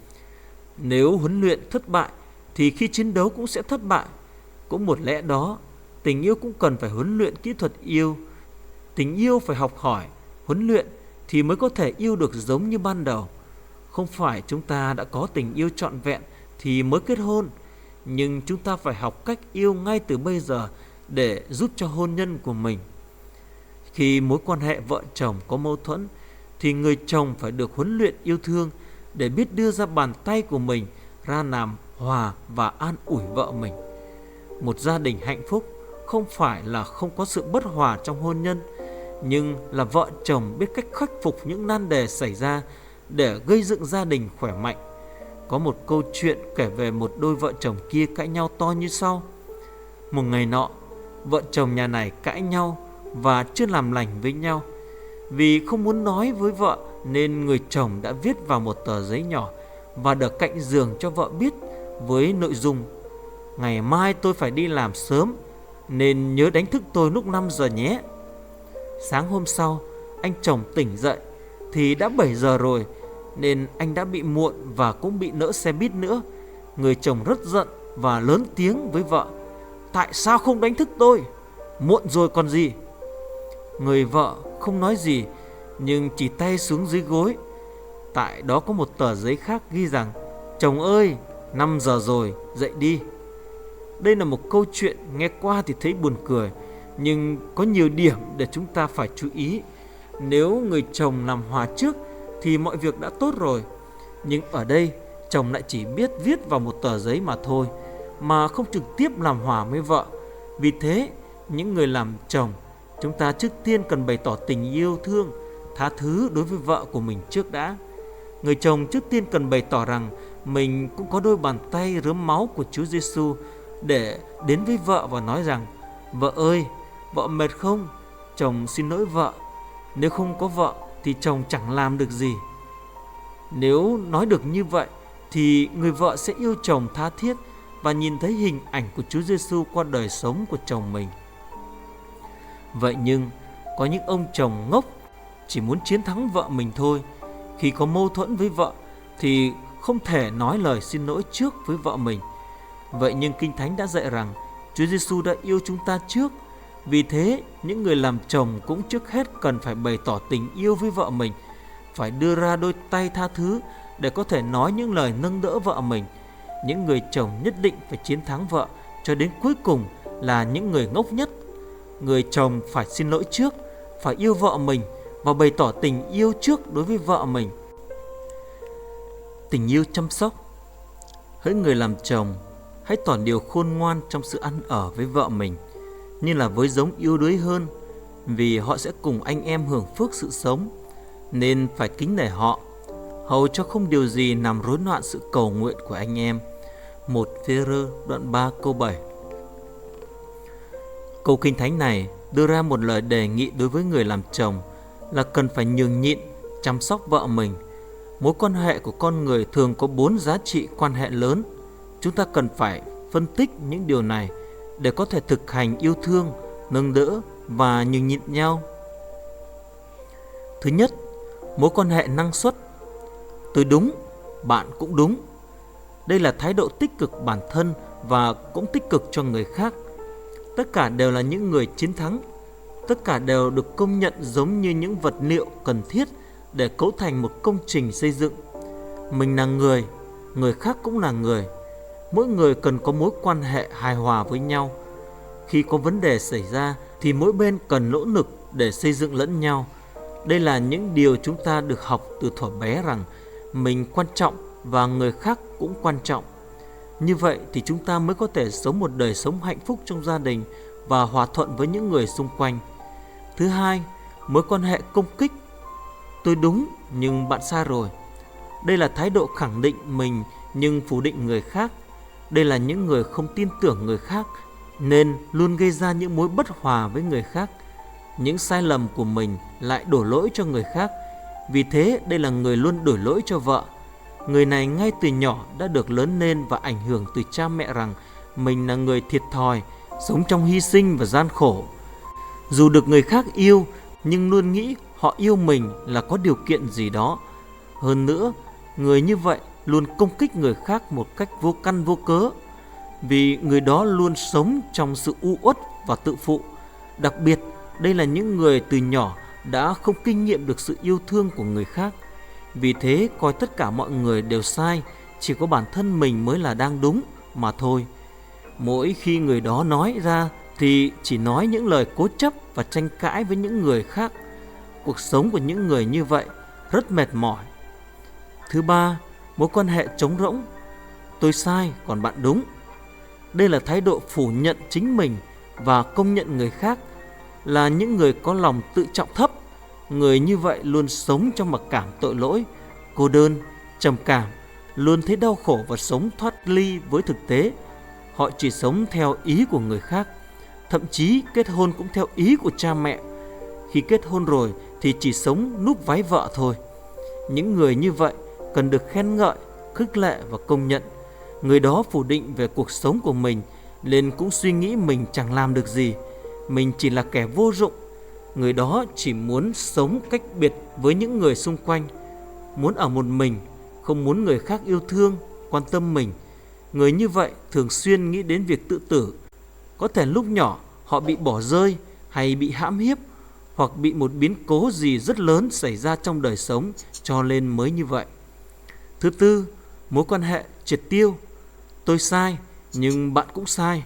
Nếu huấn luyện thất bại thì khi chiến đấu cũng sẽ thất bại. Cũng một lẽ đó, tình yêu cũng cần phải huấn luyện kỹ thuật yêu. Tình yêu phải học hỏi, huấn luyện thì mới có thể yêu được giống như ban đầu. Không phải chúng ta đã có tình yêu trọn vẹn thì mới kết hôn, nhưng chúng ta phải học cách yêu ngay từ bây giờ để giúp cho hôn nhân của mình. Khi mối quan hệ vợ chồng có mâu thuẫn thì người chồng phải được huấn luyện yêu thương để biết đưa ra bàn tay của mình ra làm hòa và an ủi vợ mình. Một gia đình hạnh phúc không phải là không có sự bất hòa trong hôn nhân, nhưng là vợ chồng biết cách khắc phục những nan đề xảy ra để gây dựng gia đình khỏe mạnh. Có một câu chuyện kể về một đôi vợ chồng kia cãi nhau to như sau. Một ngày nọ, vợ chồng nhà này cãi nhau và chưa làm lành với nhau. Vì không muốn nói với vợ nên người chồng đã viết vào một tờ giấy nhỏ và đặt cạnh giường cho vợ biết với nội dung: ngày mai tôi phải đi làm sớm nên nhớ đánh thức tôi lúc 5 giờ nhé. Sáng hôm sau, anh chồng tỉnh dậy thì đã 7 giờ rồi, nên anh đã bị muộn và cũng bị nỡ xe buýt nữa. Người chồng rất giận và lớn tiếng với vợ: tại sao không đánh thức tôi? Muộn rồi còn gì. Người vợ không nói gì, nhưng chỉ tay xuống dưới gối. Tại đó có một tờ giấy khác ghi rằng: chồng ơi, 5 giờ rồi, dậy đi. Đây là một câu chuyện nghe qua thì thấy buồn cười, nhưng có nhiều điểm để chúng ta phải chú ý. Nếu người chồng làm hòa trước thì mọi việc đã tốt rồi. Nhưng ở đây chồng lại chỉ biết viết vào một tờ giấy mà thôi, mà không trực tiếp làm hòa với vợ. Vì thế, những người làm chồng, chúng ta trước tiên cần bày tỏ tình yêu thương, tha thứ đối với vợ của mình trước đã. Người chồng trước tiên cần bày tỏ rằng mình cũng có đôi bàn tay rớm máu của Chúa Giêsu để đến với vợ và nói rằng: vợ ơi, vợ mệt không? Chồng xin lỗi vợ. Nếu không có vợ thì chồng chẳng làm được gì. Nếu nói được như vậy thì người vợ sẽ yêu chồng tha thiết và nhìn thấy hình ảnh của Chúa Giêsu qua đời sống của chồng mình. Vậy nhưng có những ông chồng ngốc chỉ muốn chiến thắng vợ mình thôi. Khi có mâu thuẫn với vợ thì không thể nói lời xin lỗi trước với vợ mình. Vậy nhưng Kinh Thánh đã dạy rằng Chúa Giêsu đã yêu chúng ta trước. Vì thế, những người làm chồng cũng trước hết cần phải bày tỏ tình yêu với vợ mình, phải đưa ra đôi tay tha thứ để có thể nói những lời nâng đỡ vợ mình. Những người chồng nhất định phải chiến thắng vợ cho đến cuối cùng là những người ngốc nhất. Người chồng phải xin lỗi trước, phải yêu vợ mình và bày tỏ tình yêu trước đối với vợ mình. Tình yêu chăm sóc. Hỡi người làm chồng, hãy tỏ điều khôn ngoan trong sự ăn ở với vợ mình, như là với giống yếu đuối hơn, vì họ sẽ cùng anh em hưởng phước sự sống, nên phải kính nể họ, hầu cho không điều gì làm rối loạn sự cầu nguyện của anh em. 1 Phê-rơ đoạn 3 câu 7. Câu Kinh Thánh này đưa ra một lời đề nghị đối với người làm chồng là cần phải nhường nhịn, chăm sóc vợ mình. Mối quan hệ của con người thường có 4 giá trị quan hệ lớn. Chúng ta cần phải phân tích những điều này để có thể thực hành yêu thương, nâng đỡ và nhường nhịn nhau. Thứ nhất, mối quan hệ năng suất. Tôi đúng, bạn cũng đúng. Đây là thái độ tích cực bản thân và cũng tích cực cho người khác. Tất cả đều là những người chiến thắng. Tất cả đều được công nhận giống như những vật liệu cần thiết để cấu thành một công trình xây dựng. Mình là người, người khác cũng là người. Mỗi người cần có mối quan hệ hài hòa với nhau. Khi có vấn đề xảy ra thì mỗi bên cần nỗ lực để xây dựng lẫn nhau. Đây là những điều chúng ta được học từ thuở bé, rằng mình quan trọng và người khác cũng quan trọng. Như vậy thì chúng ta mới có thể sống một đời sống hạnh phúc trong gia đình và hòa thuận với những người xung quanh. Thứ hai, mối quan hệ công kích. Tôi đúng nhưng bạn sai rồi. Đây là thái độ khẳng định mình nhưng phủ định người khác. Đây là những người không tin tưởng người khác nên luôn gây ra những mối bất hòa với người khác. Những sai lầm của mình lại đổ lỗi cho người khác. Vì thế đây là người luôn đổ lỗi cho vợ. Người này ngay từ nhỏ đã được lớn lên và ảnh hưởng từ cha mẹ rằng mình là người thiệt thòi, sống trong hy sinh và gian khổ. Dù được người khác yêu nhưng luôn nghĩ họ yêu mình là có điều kiện gì đó. Hơn nữa, người như vậy luôn công kích người khác một cách vô căn vô cớ, vì người đó luôn sống trong sự u uất và tự phụ. Đặc biệt, đây là những người từ nhỏ đã không kinh nghiệm được sự yêu thương của người khác. Vì thế coi tất cả mọi người đều sai, chỉ có bản thân mình mới là đang đúng mà thôi. Mỗi khi người đó nói ra thì chỉ nói những lời cố chấp và tranh cãi với những người khác. Cuộc sống của những người như vậy rất mệt mỏi. Thứ ba, mối quan hệ trống rỗng. Tôi sai còn bạn đúng. Đây là thái độ phủ nhận chính mình và công nhận người khác, là những người có lòng tự trọng thấp. Người như vậy luôn sống trong mặc cảm tội lỗi, cô đơn, trầm cảm, luôn thấy đau khổ và sống thoát ly với thực tế. Họ chỉ sống theo ý của người khác, thậm chí kết hôn cũng theo ý của cha mẹ. Khi kết hôn rồi thì chỉ sống núp váy vợ thôi. Những người như vậy cần được khen ngợi, khích lệ và công nhận. Người đó phủ định về cuộc sống của mình nên cũng suy nghĩ mình chẳng làm được gì, mình chỉ là kẻ vô dụng. Người đó chỉ muốn sống cách biệt với những người xung quanh, muốn ở một mình, không muốn người khác yêu thương, quan tâm mình. Người như vậy thường xuyên nghĩ đến việc tự tử. Có thể lúc nhỏ họ bị bỏ rơi hay bị hãm hiếp, hoặc bị một biến cố gì rất lớn xảy ra trong đời sống cho nên mới như vậy. Thứ tư, mối quan hệ triệt tiêu. Tôi sai nhưng bạn cũng sai.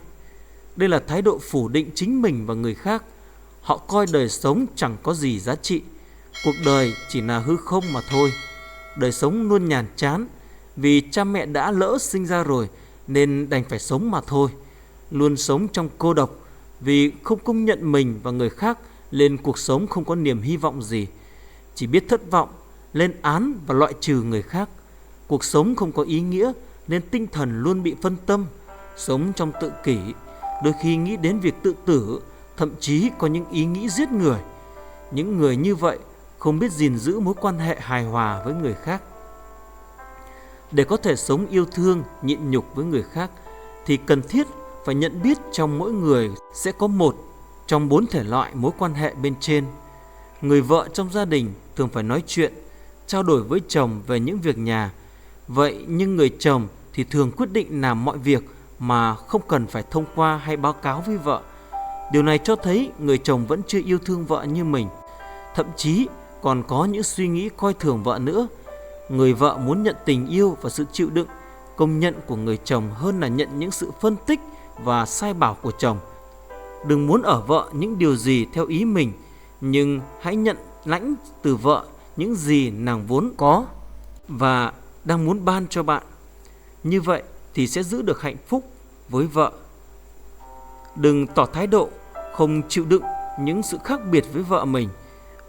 Đây là thái độ phủ định chính mình và người khác. Họ coi đời sống chẳng có gì giá trị. Cuộc đời chỉ là hư không mà thôi. Đời sống luôn nhàm chán, vì cha mẹ đã lỡ sinh ra rồi nên đành phải sống mà thôi. Luôn sống trong cô độc, vì không công nhận mình và người khác nên cuộc sống không có niềm hy vọng gì. Chỉ biết thất vọng, lên án và loại trừ người khác. Cuộc sống không có ý nghĩa nên tinh thần luôn bị phân tâm, sống trong tự kỷ, đôi khi nghĩ đến việc tự tử, thậm chí có những ý nghĩ giết người. Những người như vậy không biết gìn giữ mối quan hệ hài hòa với người khác. Để có thể sống yêu thương, nhịn nhục với người khác thì cần thiết phải nhận biết trong mỗi người sẽ có một trong 4 thể loại mối quan hệ bên trên. Người vợ trong gia đình thường phải nói chuyện, trao đổi với chồng về những việc nhà. Vậy nhưng người chồng thì thường quyết định làm mọi việc mà không cần phải thông qua hay báo cáo với vợ. Điều này cho thấy người chồng vẫn chưa yêu thương vợ như mình, thậm chí còn có những suy nghĩ coi thường vợ nữa. Người vợ muốn nhận tình yêu và sự chịu đựng, công nhận của người chồng hơn là nhận những sự phân tích và sai bảo của chồng. Đừng muốn ở vợ những điều gì theo ý mình, nhưng hãy nhận lãnh từ vợ những gì nàng vốn có và đang muốn ban cho bạn. Như vậy thì sẽ giữ được hạnh phúc với vợ. Đừng tỏ thái độ không chịu đựng những sự khác biệt với vợ mình.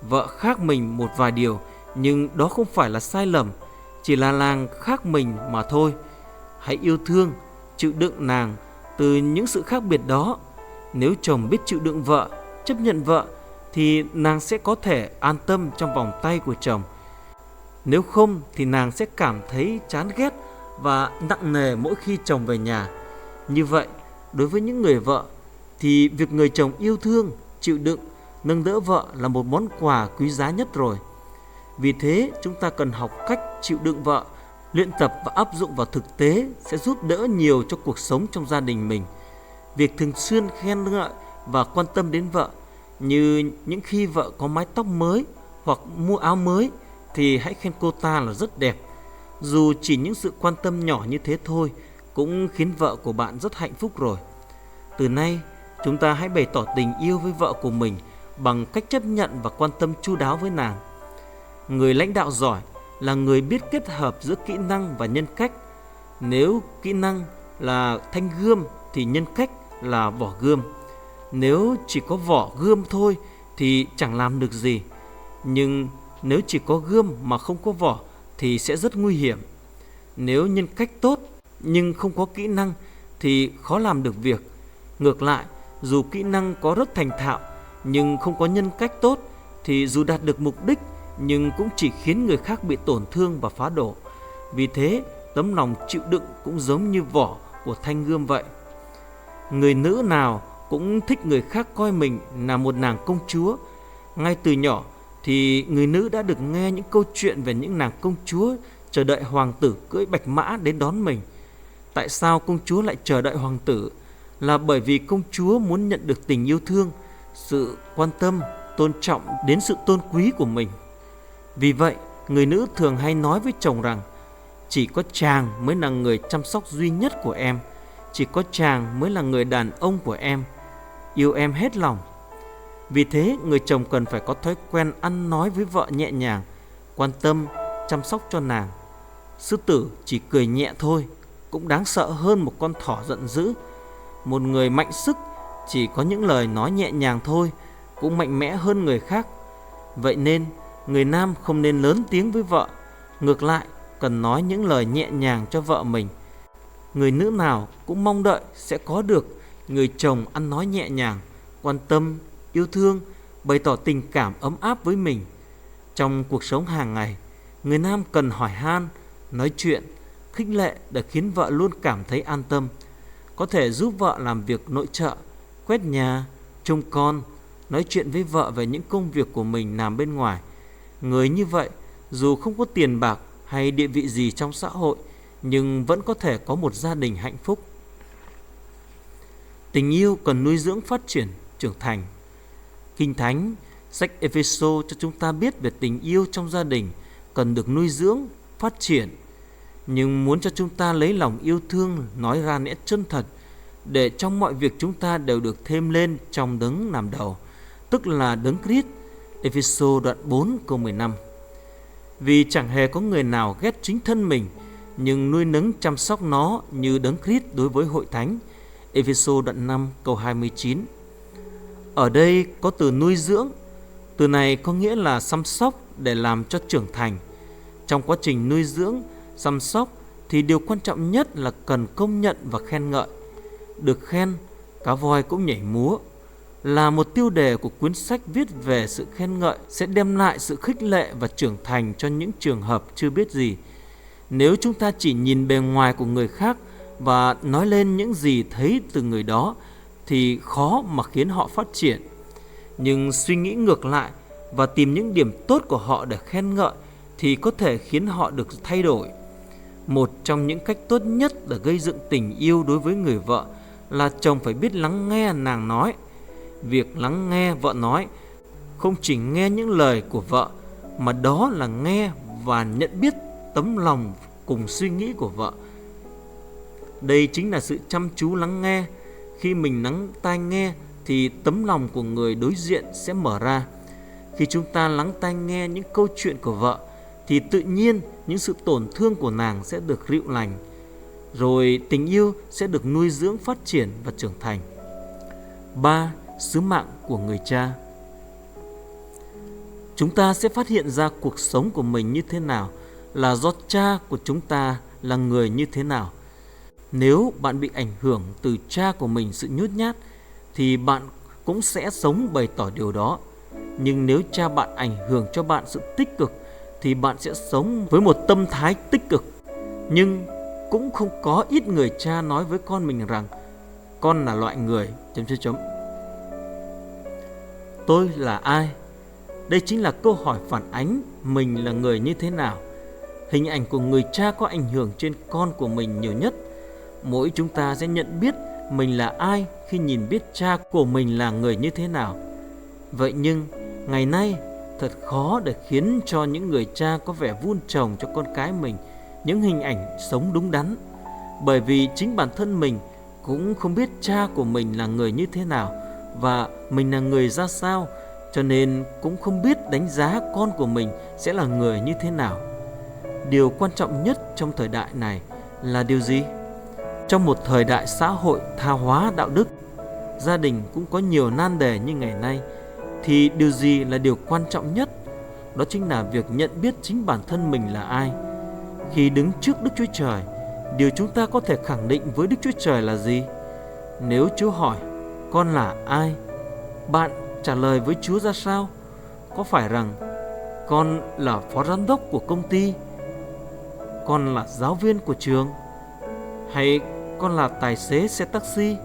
Vợ khác mình một vài điều, nhưng đó không phải là sai lầm, chỉ là nàng khác mình mà thôi. Hãy yêu thương, chịu đựng nàng từ những sự khác biệt đó. Nếu chồng biết chịu đựng vợ, chấp nhận vợ, thì nàng sẽ có thể an tâm trong vòng tay của chồng. Nếu không thì nàng sẽ cảm thấy chán ghét và nặng nề mỗi khi chồng về nhà. Như vậy, đối với những người vợ thì việc người chồng yêu thương, chịu đựng, nâng đỡ vợ là một món quà quý giá nhất rồi. Vì thế chúng ta cần học cách chịu đựng vợ, luyện tập và áp dụng vào thực tế sẽ giúp đỡ nhiều cho cuộc sống trong gia đình mình. Việc thường xuyên khen ngợi và quan tâm đến vợ, như những khi vợ có mái tóc mới hoặc mua áo mới, thì hãy khen cô ta là rất đẹp. Dù chỉ những sự quan tâm nhỏ như thế thôi cũng khiến vợ của bạn rất hạnh phúc rồi. Từ nay, chúng ta hãy bày tỏ tình yêu với vợ của mình bằng cách chấp nhận và quan tâm chu đáo với nàng. Người lãnh đạo giỏi là người biết kết hợp giữa kỹ năng và nhân cách. Nếu kỹ năng là thanh gươm thì nhân cách là vỏ gươm. Nếu chỉ có vỏ gươm thôi thì chẳng làm được gì. Nhưng nếu chỉ có gươm mà không có vỏ thì sẽ rất nguy hiểm. Nếu nhân cách tốt nhưng không có kỹ năng thì khó làm được việc. Ngược lại, dù kỹ năng có rất thành thạo nhưng không có nhân cách tốt thì dù đạt được mục đích nhưng cũng chỉ khiến người khác bị tổn thương và phá đổ. Vì thế, tấm lòng chịu đựng cũng giống như vỏ của thanh gươm vậy. Người nữ nào cũng thích người khác coi mình là một nàng công chúa. Ngay từ nhỏ thì người nữ đã được nghe những câu chuyện về những nàng công chúa chờ đợi hoàng tử cưỡi bạch mã đến đón mình. Tại sao công chúa lại chờ đợi hoàng tử? Là bởi vì công chúa muốn nhận được tình yêu thương, sự quan tâm, tôn trọng đến sự tôn quý của mình. Vì vậy, người nữ thường hay nói với chồng rằng chỉ có chàng mới là người chăm sóc duy nhất của em, chỉ có chàng mới là người đàn ông của em, yêu em hết lòng. Vì thế, người chồng cần phải có thói quen ăn nói với vợ nhẹ nhàng, quan tâm, chăm sóc cho nàng. Sư tử chỉ cười nhẹ thôi cũng đáng sợ hơn một con thỏ giận dữ. Một người mạnh sức chỉ có những lời nói nhẹ nhàng thôi cũng mạnh mẽ hơn người khác. Vậy nên, người nam không nên lớn tiếng với vợ, ngược lại cần nói những lời nhẹ nhàng cho vợ mình. Người nữ nào cũng mong đợi sẽ có được người chồng ăn nói nhẹ nhàng, quan tâm, yêu thương, bày tỏ tình cảm ấm áp với mình. Trong cuộc sống hàng ngày, người nam cần hỏi han, nói chuyện, khích lệ để khiến vợ luôn cảm thấy an tâm. Có thể giúp vợ làm việc nội trợ, quét nhà, trông con, nói chuyện với vợ về những công việc của mình làm bên ngoài. Người như vậy, dù không có tiền bạc hay địa vị gì trong xã hội, nhưng vẫn có thể có một gia đình hạnh phúc. Tình yêu cần nuôi dưỡng phát triển, trưởng thành. Kinh Thánh, sách Ê-phê-sô cho chúng ta biết về tình yêu trong gia đình cần được nuôi dưỡng, phát triển. Nhưng muốn cho chúng ta lấy lòng yêu thương nói ra nét chân thật, để trong mọi việc chúng ta đều được thêm lên trong Đấng làm đầu, tức là Đấng Christ. Ê-phê-sô đoạn 4 câu 15. Vì chẳng hề có người nào ghét chính thân mình, nhưng nuôi nấng chăm sóc nó như Đấng Christ đối với hội thánh. Ê-phê-sô đoạn 5 câu 29. Ở đây có từ nuôi dưỡng. Từ này có nghĩa là chăm sóc để làm cho trưởng thành. Trong quá trình nuôi dưỡng, chăm sóc thì điều quan trọng nhất là cần công nhận và khen ngợi. Được khen, cá voi cũng nhảy múa là một tiêu đề của cuốn sách viết về sự khen ngợi sẽ đem lại sự khích lệ và trưởng thành cho những trường hợp chưa biết gì. Nếu chúng ta chỉ nhìn bề ngoài của người khác và nói lên những gì thấy từ người đó thì khó mà khiến họ phát triển. Nhưng suy nghĩ ngược lại và tìm những điểm tốt của họ để khen ngợi thì có thể khiến họ được thay đổi. Một trong những cách tốt nhất để gây dựng tình yêu đối với người vợ là chồng phải biết lắng nghe nàng nói. Việc lắng nghe vợ nói không chỉ nghe những lời của vợ, mà đó là nghe và nhận biết tấm lòng cùng suy nghĩ của vợ. Đây chính là sự chăm chú lắng nghe. Khi mình lắng tai nghe thì tấm lòng của người đối diện sẽ mở ra. Khi chúng ta lắng tai nghe những câu chuyện của vợ thì tự nhiên những sự tổn thương của nàng sẽ được dịu lành, rồi tình yêu sẽ được nuôi dưỡng, phát triển và trưởng thành. 3. Sứ mạng của người cha. Chúng ta sẽ phát hiện ra cuộc sống của mình như thế nào là do cha của chúng ta là người như thế nào. Nếu bạn bị ảnh hưởng từ cha của mình sự nhút nhát thì bạn cũng sẽ sống bày tỏ điều đó. Nhưng nếu cha bạn ảnh hưởng cho bạn sự tích cực thì bạn sẽ sống với một tâm thái tích cực. Nhưng cũng không có ít người cha nói với con mình rằng con là loại người ... Tôi là ai? Đây chính là câu hỏi phản ánh mình là người như thế nào. Hình ảnh của người cha có ảnh hưởng trên con của mình nhiều nhất. Mỗi chúng ta sẽ nhận biết mình là ai khi nhìn biết cha của mình là người như thế nào. Vậy nhưng ngày nay Thật khó để khiến cho những người cha có vẻ vun trồng cho con cái mình những hình ảnh sống đúng đắn, bởi vì chính bản thân mình cũng không biết cha của mình là người như thế nào và mình là người ra sao, cho nên cũng không biết đánh giá con của mình sẽ là người như thế nào. Điều quan trọng nhất trong thời đại này là điều gì? Trong một thời đại xã hội tha hóa đạo đức, gia đình cũng có nhiều nan đề như ngày nay, thì điều gì là điều quan trọng nhất? Đó chính là việc nhận biết chính bản thân mình là ai. Khi đứng trước Đức Chúa Trời, điều chúng ta có thể khẳng định với Đức Chúa Trời là gì? Nếu Chúa hỏi con là ai, bạn trả lời với Chúa ra sao? Có phải rằng con là phó giám đốc của công ty, con là giáo viên của trường, hay con là tài xế xe taxi?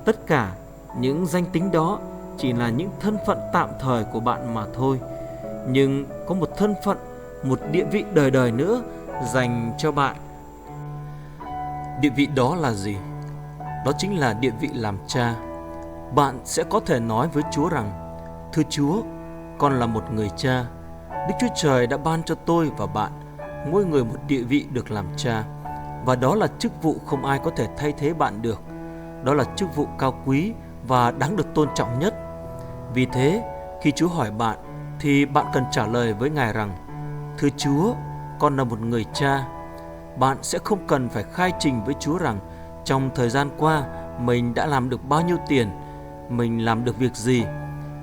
Tất cả những danh tính đó chỉ là những thân phận tạm thời của bạn mà thôi. Nhưng có một thân phận, một địa vị đời đời nữa dành cho bạn. Địa vị đó là gì? Đó chính là địa vị làm cha. Bạn sẽ có thể nói với Chúa rằng: thưa Chúa, con là một người cha. Đức Chúa Trời đã ban cho tôi và bạn mỗi người một địa vị được làm cha, và đó là chức vụ không ai có thể thay thế bạn được. Đó là chức vụ cao quý và đáng được tôn trọng nhất. Vì thế, khi Chúa hỏi bạn thì bạn cần trả lời với Ngài rằng: thưa Chúa, con là một người cha. Bạn sẽ không cần phải khai trình với Chúa rằng trong thời gian qua mình đã làm được bao nhiêu tiền, mình làm được việc gì.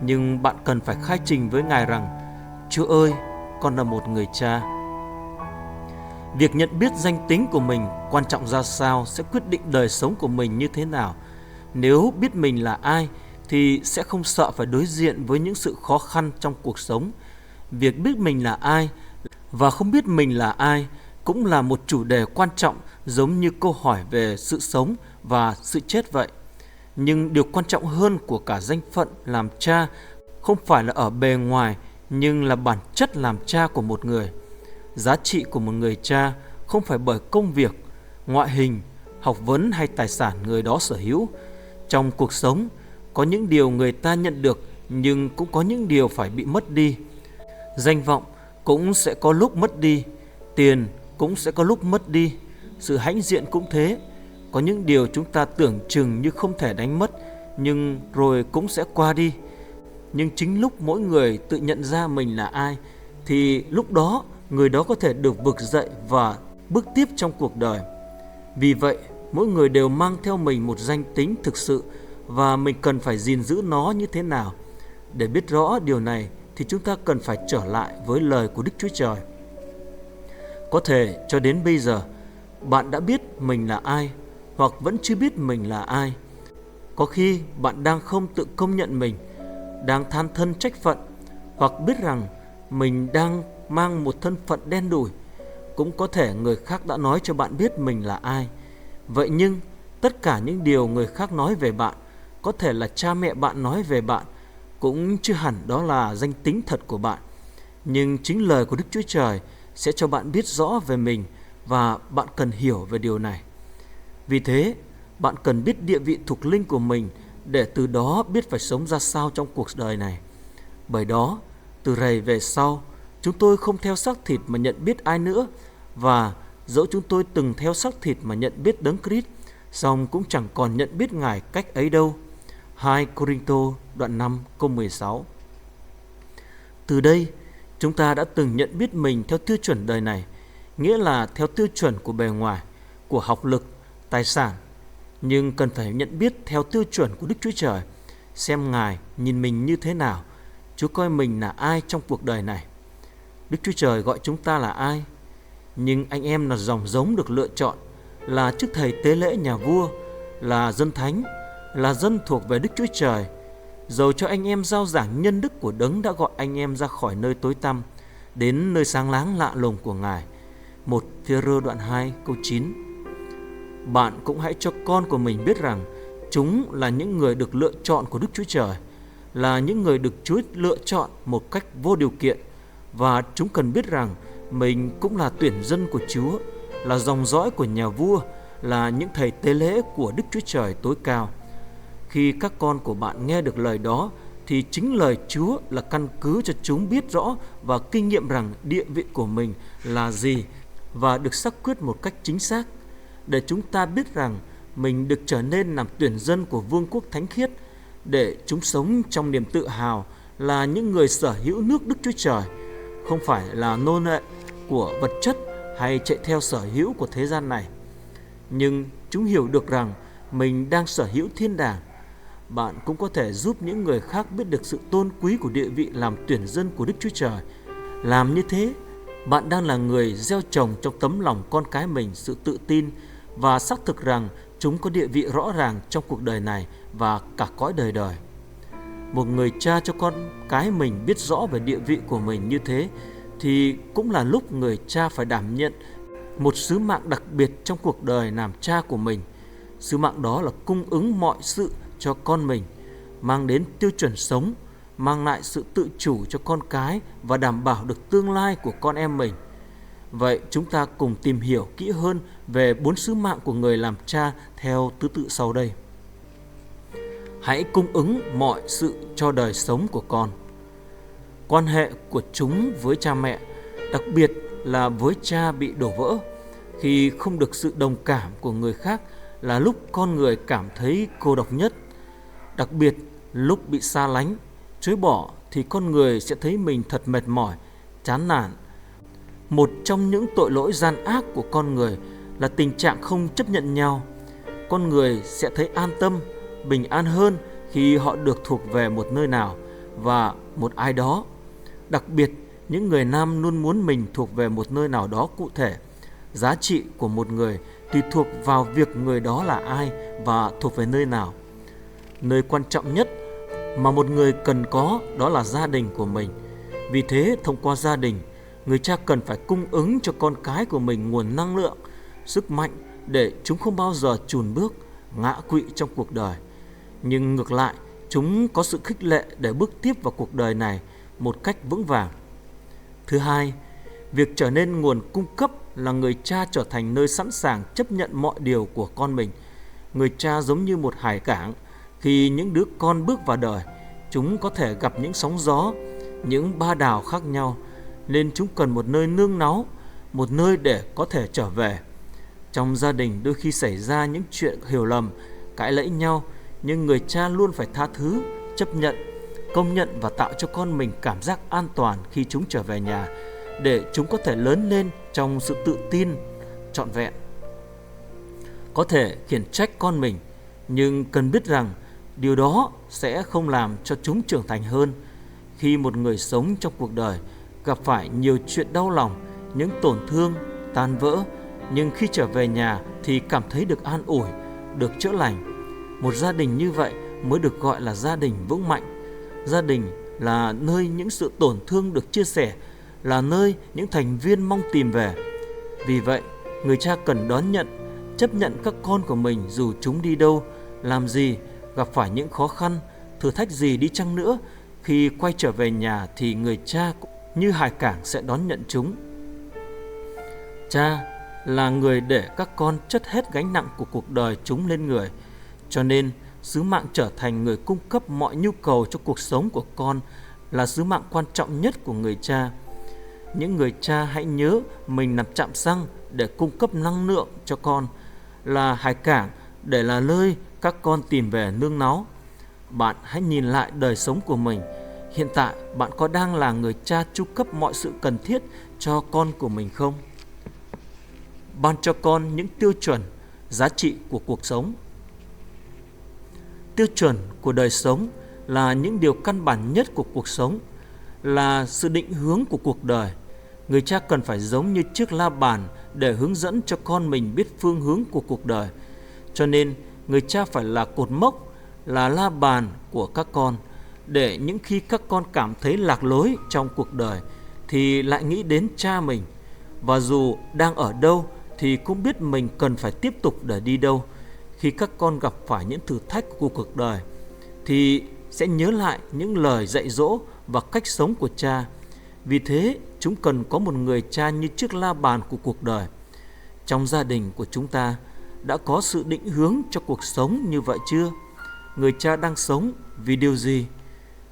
Nhưng bạn cần phải khai trình với Ngài rằng: Chúa ơi, con là một người cha. Việc nhận biết danh tính của mình quan trọng ra sao sẽ quyết định đời sống của mình như thế nào. Nếu biết mình là ai thì sẽ không sợ phải đối diện với những sự khó khăn trong cuộc sống. Việc biết mình là ai và không biết mình là ai cũng là một chủ đề quan trọng, giống như câu hỏi về sự sống và sự chết vậy. Nhưng điều quan trọng hơn của cả danh phận làm cha không phải là ở bề ngoài, nhưng là bản chất làm cha của một người. Giá trị của một người cha không phải bởi công việc, ngoại hình, học vấn hay tài sản người đó sở hữu. Trong cuộc sống, có những điều người ta nhận được, nhưng cũng có những điều phải bị mất đi. Danh vọng cũng sẽ có lúc mất đi, tiền cũng sẽ có lúc mất đi, sự hãnh diện cũng thế. Có những điều chúng ta tưởng chừng như không thể đánh mất, nhưng rồi cũng sẽ qua đi. Nhưng chính lúc mỗi người tự nhận ra mình là ai, thì lúc đó người đó có thể được vực dậy và bước tiếp trong cuộc đời. Vì vậy, mỗi người đều mang theo mình một danh tính thực sự, và mình cần phải gìn giữ nó như thế nào. Để biết rõ điều này thì chúng ta cần phải trở lại với lời của Đức Chúa Trời. Có thể cho đến bây giờ bạn đã biết mình là ai, hoặc vẫn chưa biết mình là ai. Có khi bạn đang không tự công nhận mình, đang than thân trách phận, hoặc biết rằng mình đang mang một thân phận đen đủi. Cũng có thể người khác đã nói cho bạn biết mình là ai. Vậy nhưng tất cả những điều người khác nói về bạn, có thể là cha mẹ bạn nói về bạn, cũng chưa hẳn đó là danh tính thật của bạn. Nhưng chính lời của Đức Chúa Trời sẽ cho bạn biết rõ về mình, và bạn cần hiểu về điều này. Vì thế, bạn cần biết địa vị thuộc linh của mình, để từ đó biết phải sống ra sao trong cuộc đời này. Bởi đó, từ rày về sau, chúng tôi không theo xác thịt mà nhận biết ai nữa. Và dẫu chúng tôi từng theo xác thịt mà nhận biết Đấng Christ, song cũng chẳng còn nhận biết Ngài cách ấy đâu. 2 Cô-rinh-tô đoạn 5 câu 16. Từ đây, chúng ta đã từng nhận biết mình theo tiêu chuẩn đời này, nghĩa là theo tiêu chuẩn của bề ngoài, của học lực, tài sản. Nhưng cần phải nhận biết theo tiêu chuẩn của Đức Chúa Trời, xem Ngài nhìn mình như thế nào, Chúa coi mình là ai trong cuộc đời này. Đức Chúa Trời gọi chúng ta là ai? Nhưng anh em là dòng giống được lựa chọn, là chức thầy tế lễ nhà vua, là dân thánh, là dân thuộc về Đức Chúa Trời. Dầu cho anh em rao giảng nhân đức của Đấng đã gọi anh em ra khỏi nơi tối tăm, đến nơi sáng láng lạ lùng của Ngài. 1 Phi-rơ đoạn 2 câu 9. Bạn cũng hãy cho con của mình biết rằng chúng là những người được lựa chọn của Đức Chúa Trời, là những người được Chúa lựa chọn một cách vô điều kiện, và chúng cần biết rằng mình cũng là tuyển dân của Chúa, là dòng dõi của nhà vua, là những thầy tế lễ của Đức Chúa Trời tối cao. Khi các con của bạn nghe được lời đó thì chính lời Chúa là căn cứ cho chúng biết rõ và kinh nghiệm rằng địa vị của mình là gì và được xác quyết một cách chính xác, để chúng ta biết rằng mình được trở nên làm tuyển dân của vương quốc thánh khiết, để chúng sống trong niềm tự hào là những người sở hữu nước Đức Chúa Trời, không phải là nô lệ của vật chất hay chạy theo sở hữu của thế gian này. Nhưng chúng hiểu được rằng mình đang sở hữu thiên đàng. Bạn cũng có thể giúp những người khác biết được sự tôn quý của địa vị làm tuyển dân của Đức Chúa Trời. Làm như thế, bạn đang là người gieo trồng trong tấm lòng con cái mình sự tự tin và xác thực rằng chúng có địa vị rõ ràng trong cuộc đời này và cả cõi đời đời. Một người cha cho con cái mình biết rõ về địa vị của mình như thế thì cũng là lúc người cha phải đảm nhận một sứ mạng đặc biệt trong cuộc đời làm cha của mình. Sứ mạng đó là cung ứng mọi sự cho con mình, mang đến tiêu chuẩn sống, mang lại sự tự chủ cho con cái và đảm bảo được tương lai của con em mình. Vậy chúng ta cùng tìm hiểu kỹ hơn về 4 sứ mạng của người làm cha theo thứ tự sau đây. Hãy cung ứng mọi sự cho đời sống của con. Quan hệ của chúng với cha mẹ, đặc biệt là với cha bị đổ vỡ, khi không được sự đồng cảm của người khác, là lúc con người cảm thấy cô độc nhất. Đặc biệt lúc bị xa lánh, chối bỏ thì con người sẽ thấy mình thật mệt mỏi, chán nản. Một trong những tội lỗi gian ác của con người là tình trạng không chấp nhận nhau. Con người sẽ thấy an tâm, bình an hơn khi họ được thuộc về một nơi nào và một ai đó. Đặc biệt, những người nam luôn muốn mình thuộc về một nơi nào đó cụ thể. Giá trị của một người tùy thuộc vào việc người đó là ai và thuộc về nơi nào. Nơi quan trọng nhất mà một người cần có đó là gia đình của mình. Vì thế, thông qua gia đình, người cha cần phải cung ứng cho con cái của mình nguồn năng lượng, sức mạnh để chúng không bao giờ chùn bước, ngã quỵ trong cuộc đời. Nhưng ngược lại, chúng có sự khích lệ để bước tiếp vào cuộc đời này một cách vững vàng. Thứ hai, việc trở nên nguồn cung cấp là người cha trở thành nơi sẵn sàng chấp nhận mọi điều của con mình. Người cha giống như một hải cảng. Khi những đứa con bước vào đời, chúng có thể gặp những sóng gió, những ba đào khác nhau, nên chúng cần một nơi nương náu, một nơi để có thể trở về. Trong gia đình đôi khi xảy ra những chuyện hiểu lầm, cãi lẫy nhau, nhưng người cha luôn phải tha thứ, chấp nhận, công nhận và tạo cho con mình cảm giác an toàn khi chúng trở về nhà, để chúng có thể lớn lên trong sự tự tin trọn vẹn. Có thể khiển trách con mình, nhưng cần biết rằng điều đó sẽ không làm cho chúng trưởng thành hơn. Khi một người sống trong cuộc đời gặp phải nhiều chuyện đau lòng, những tổn thương, tan vỡ, nhưng khi trở về nhà thì cảm thấy được an ủi, được chữa lành. Một gia đình như vậy mới được gọi là gia đình vững mạnh. Gia đình là nơi những sự tổn thương được chia sẻ, là nơi những thành viên mong tìm về. Vì vậy, người cha cần đón nhận, chấp nhận các con của mình dù chúng đi đâu, làm gì, gặp phải những khó khăn, thử thách gì đi chăng nữa. Khi quay trở về nhà thì người cha như hải cảng sẽ đón nhận chúng. Cha là người để các con chất hết gánh nặng của cuộc đời chúng lên người. Cho nên, sứ mạng trở thành người cung cấp mọi nhu cầu cho cuộc sống của con là sứ mạng quan trọng nhất của người cha. Những người cha hãy nhớ mình làm trạm xăng để cung cấp năng lượng cho con, là hải cảng để là nơi các con tìm về nương náu. Bạn hãy nhìn lại đời sống của mình. Hiện tại bạn có đang là người cha chu cấp mọi sự cần thiết cho con của mình không? Ban cho con những tiêu chuẩn, giá trị của cuộc sống. Tiêu chuẩn của đời sống là những điều căn bản nhất của cuộc sống, là sự định hướng của cuộc đời. Người cha cần phải giống như chiếc la bàn để hướng dẫn cho con mình biết phương hướng của cuộc đời. Cho nên, người cha phải là cột mốc, là la bàn của các con, để những khi các con cảm thấy lạc lối trong cuộc đời thì lại nghĩ đến cha mình. Và dù đang ở đâu thì cũng biết mình cần phải tiếp tục để đi đâu. Khi các con gặp phải những thử thách của cuộc đời thì sẽ nhớ lại những lời dạy dỗ và cách sống của cha. Vì thế, chúng cần có một người cha như chiếc la bàn của cuộc đời. Trong gia đình của chúng ta đã có sự định hướng cho cuộc sống như vậy chưa? Người cha đang sống vì điều gì?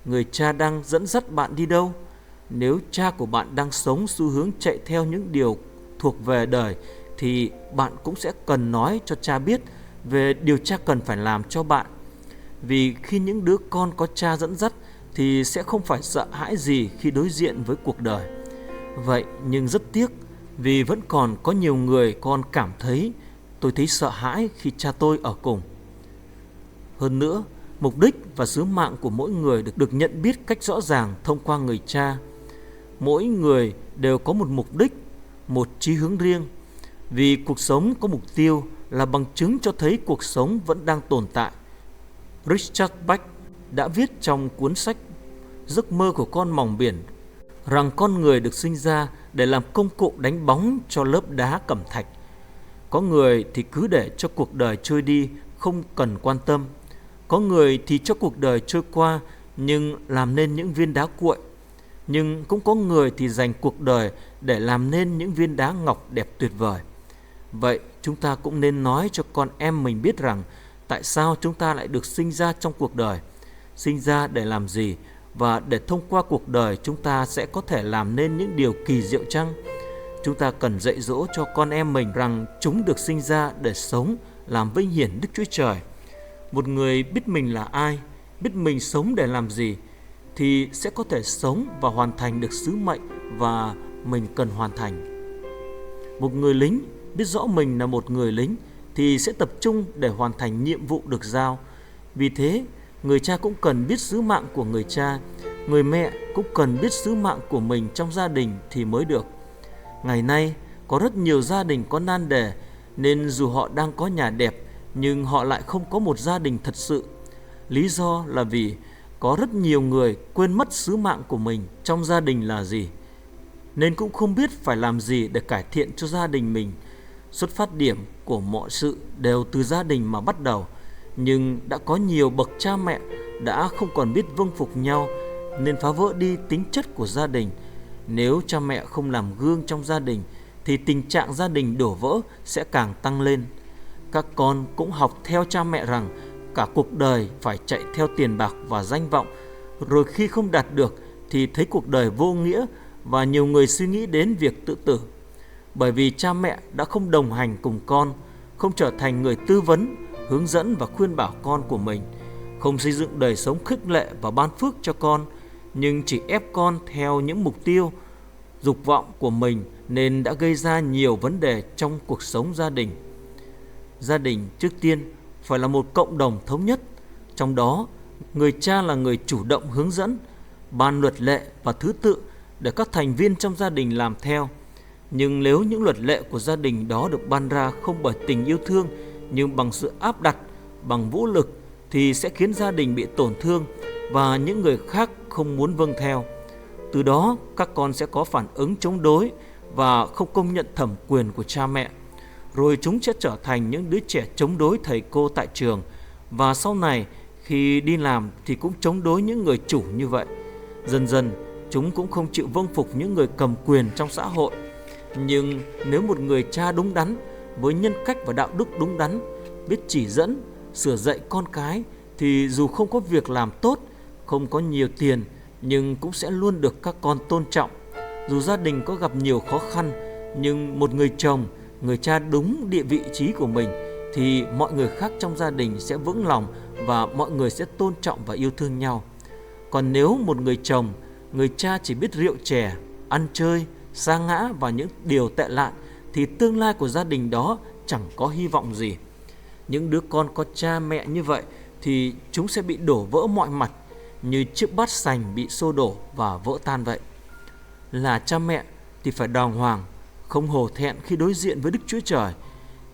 người cha đang dẫn dắt bạn đi đâu? Nếu cha của bạn đang sống xu hướng chạy theo những điều thuộc về đời, thì bạn cũng sẽ cần nói cho cha biết về điều cha cần phải làm cho bạn. Vì khi những đứa con có cha dẫn dắt thì sẽ không phải sợ hãi gì khi đối diện với cuộc đời. Vậy nhưng rất tiếc, vì vẫn còn có nhiều người con cảm thấy tôi thấy sợ hãi khi cha tôi ở cùng. Hơn nữa, mục đích và sứ mạng của mỗi người được nhận biết cách rõ ràng thông qua người cha. Mỗi người đều có một mục đích, một chí hướng riêng. Vì cuộc sống có mục tiêu là bằng chứng cho thấy cuộc sống vẫn đang tồn tại. Richard Bach đã viết trong cuốn sách Giấc mơ của con mòng biển rằng con người được sinh ra để làm công cụ đánh bóng cho lớp đá cẩm thạch. Có người thì cứ để cho cuộc đời trôi đi, không cần quan tâm. Có người thì cho cuộc đời trôi qua nhưng làm nên những viên đá cuội. Nhưng cũng có người thì dành cuộc đời để làm nên những viên đá ngọc đẹp tuyệt vời. Vậy chúng ta cũng nên nói cho con em mình biết rằng tại sao chúng ta lại được sinh ra trong cuộc đời, sinh ra để làm gì, và để thông qua cuộc đời chúng ta sẽ có thể làm nên những điều kỳ diệu chăng? Chúng ta cần dạy dỗ cho con em mình rằng chúng được sinh ra để sống, làm vinh hiển Đức Chúa Trời. Một người biết mình là ai, biết mình sống để làm gì, thì sẽ có thể sống và hoàn thành được sứ mệnh và mình cần hoàn thành. Một người lính biết rõ mình là một người lính thì sẽ tập trung để hoàn thành nhiệm vụ được giao. Vì thế, người cha cũng cần biết sứ mạng của người cha, người mẹ cũng cần biết sứ mạng của mình trong gia đình thì mới được. Ngày nay, có rất nhiều gia đình có nan đề, nên dù họ đang có nhà đẹp, nhưng họ lại không có một gia đình thật sự. Lý do là vì có rất nhiều người quên mất sứ mạng của mình trong gia đình là gì, nên cũng không biết phải làm gì để cải thiện cho gia đình mình. Xuất phát điểm của mọi sự đều từ gia đình mà bắt đầu, nhưng đã có nhiều bậc cha mẹ đã không còn biết vâng phục nhau nên phá vỡ đi tính chất của gia đình. Nếu cha mẹ không làm gương trong gia đình thì tình trạng gia đình đổ vỡ sẽ càng tăng lên. Các con cũng học theo cha mẹ rằng cả cuộc đời phải chạy theo tiền bạc và danh vọng, rồi khi không đạt được thì thấy cuộc đời vô nghĩa và nhiều người suy nghĩ đến việc tự tử. Bởi vì cha mẹ đã không đồng hành cùng con, không trở thành người tư vấn, hướng dẫn và khuyên bảo con của mình, không xây dựng đời sống khích lệ và ban phước cho con, nhưng chỉ ép con theo những mục tiêu, dục vọng của mình, nên đã gây ra nhiều vấn đề trong cuộc sống gia đình. Gia đình trước tiên phải là một cộng đồng thống nhất, trong đó người cha là người chủ động hướng dẫn, ban luật lệ và thứ tự để các thành viên trong gia đình làm theo. Nhưng nếu những luật lệ của gia đình đó được ban ra không bởi tình yêu thương nhưng bằng sự áp đặt, bằng vũ lực, thì sẽ khiến gia đình bị tổn thương và những người khác không muốn vâng theo. Từ đó các con sẽ có phản ứng chống đối và không công nhận thẩm quyền của cha mẹ. Rồi chúng sẽ trở thành những đứa trẻ chống đối thầy cô tại trường, và sau này khi đi làm thì cũng chống đối những người chủ như vậy. Dần dần chúng cũng không chịu vâng phục những người cầm quyền trong xã hội. Nhưng nếu một người cha đúng đắn, với nhân cách và đạo đức đúng đắn, biết chỉ dẫn, sửa dạy con cái, thì dù không có việc làm tốt, không có nhiều tiền, nhưng cũng sẽ luôn được các con tôn trọng. Dù gia đình có gặp nhiều khó khăn, nhưng một người chồng, người cha đúng địa vị trí của mình, thì mọi người khác trong gia đình sẽ vững lòng và mọi người sẽ tôn trọng và yêu thương nhau. Còn nếu một người chồng, người cha chỉ biết rượu chè, ăn chơi, sa ngã vào những điều tệ nạn, thì tương lai của gia đình đó chẳng có hy vọng gì. Những đứa con có cha mẹ như vậy thì chúng sẽ bị đổ vỡ mọi mặt, như chiếc bát sành bị xô đổ và vỡ tan vậy. Là cha mẹ thì phải đàng hoàng, không hổ thẹn khi đối diện với Đức Chúa Trời.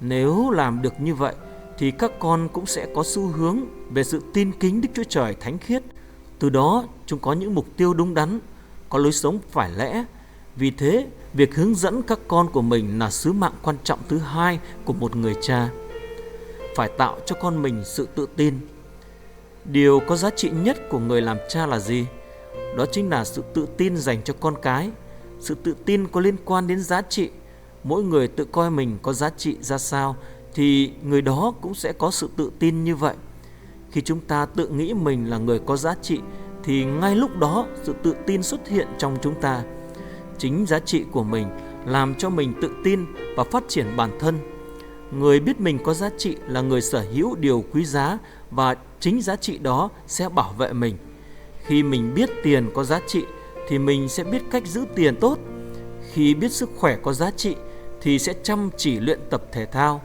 Nếu làm được như vậy thì các con cũng sẽ có xu hướng về sự tin kính Đức Chúa Trời thánh khiết. Từ đó chúng có những mục tiêu đúng đắn, có lối sống phải lẽ. Vì thế, việc hướng dẫn các con của mình là sứ mạng quan trọng thứ hai của một người cha. Phải tạo cho con mình sự tự tin. Điều có giá trị nhất của người làm cha là gì? Đó chính là sự tự tin dành cho con cái. Sự tự tin có liên quan đến giá trị. Mỗi người tự coi mình có giá trị ra sao thì người đó cũng sẽ có sự tự tin như vậy. Khi chúng ta tự nghĩ mình là người có giá trị thì ngay lúc đó sự tự tin xuất hiện trong chúng ta. Chính giá trị của mình làm cho mình tự tin và phát triển bản thân. Người biết mình có giá trị là người sở hữu điều quý giá, và chính giá trị đó sẽ bảo vệ mình. Khi mình biết tiền có giá trị thì mình sẽ biết cách giữ tiền tốt. Khi biết sức khỏe có giá trị thì sẽ chăm chỉ luyện tập thể thao.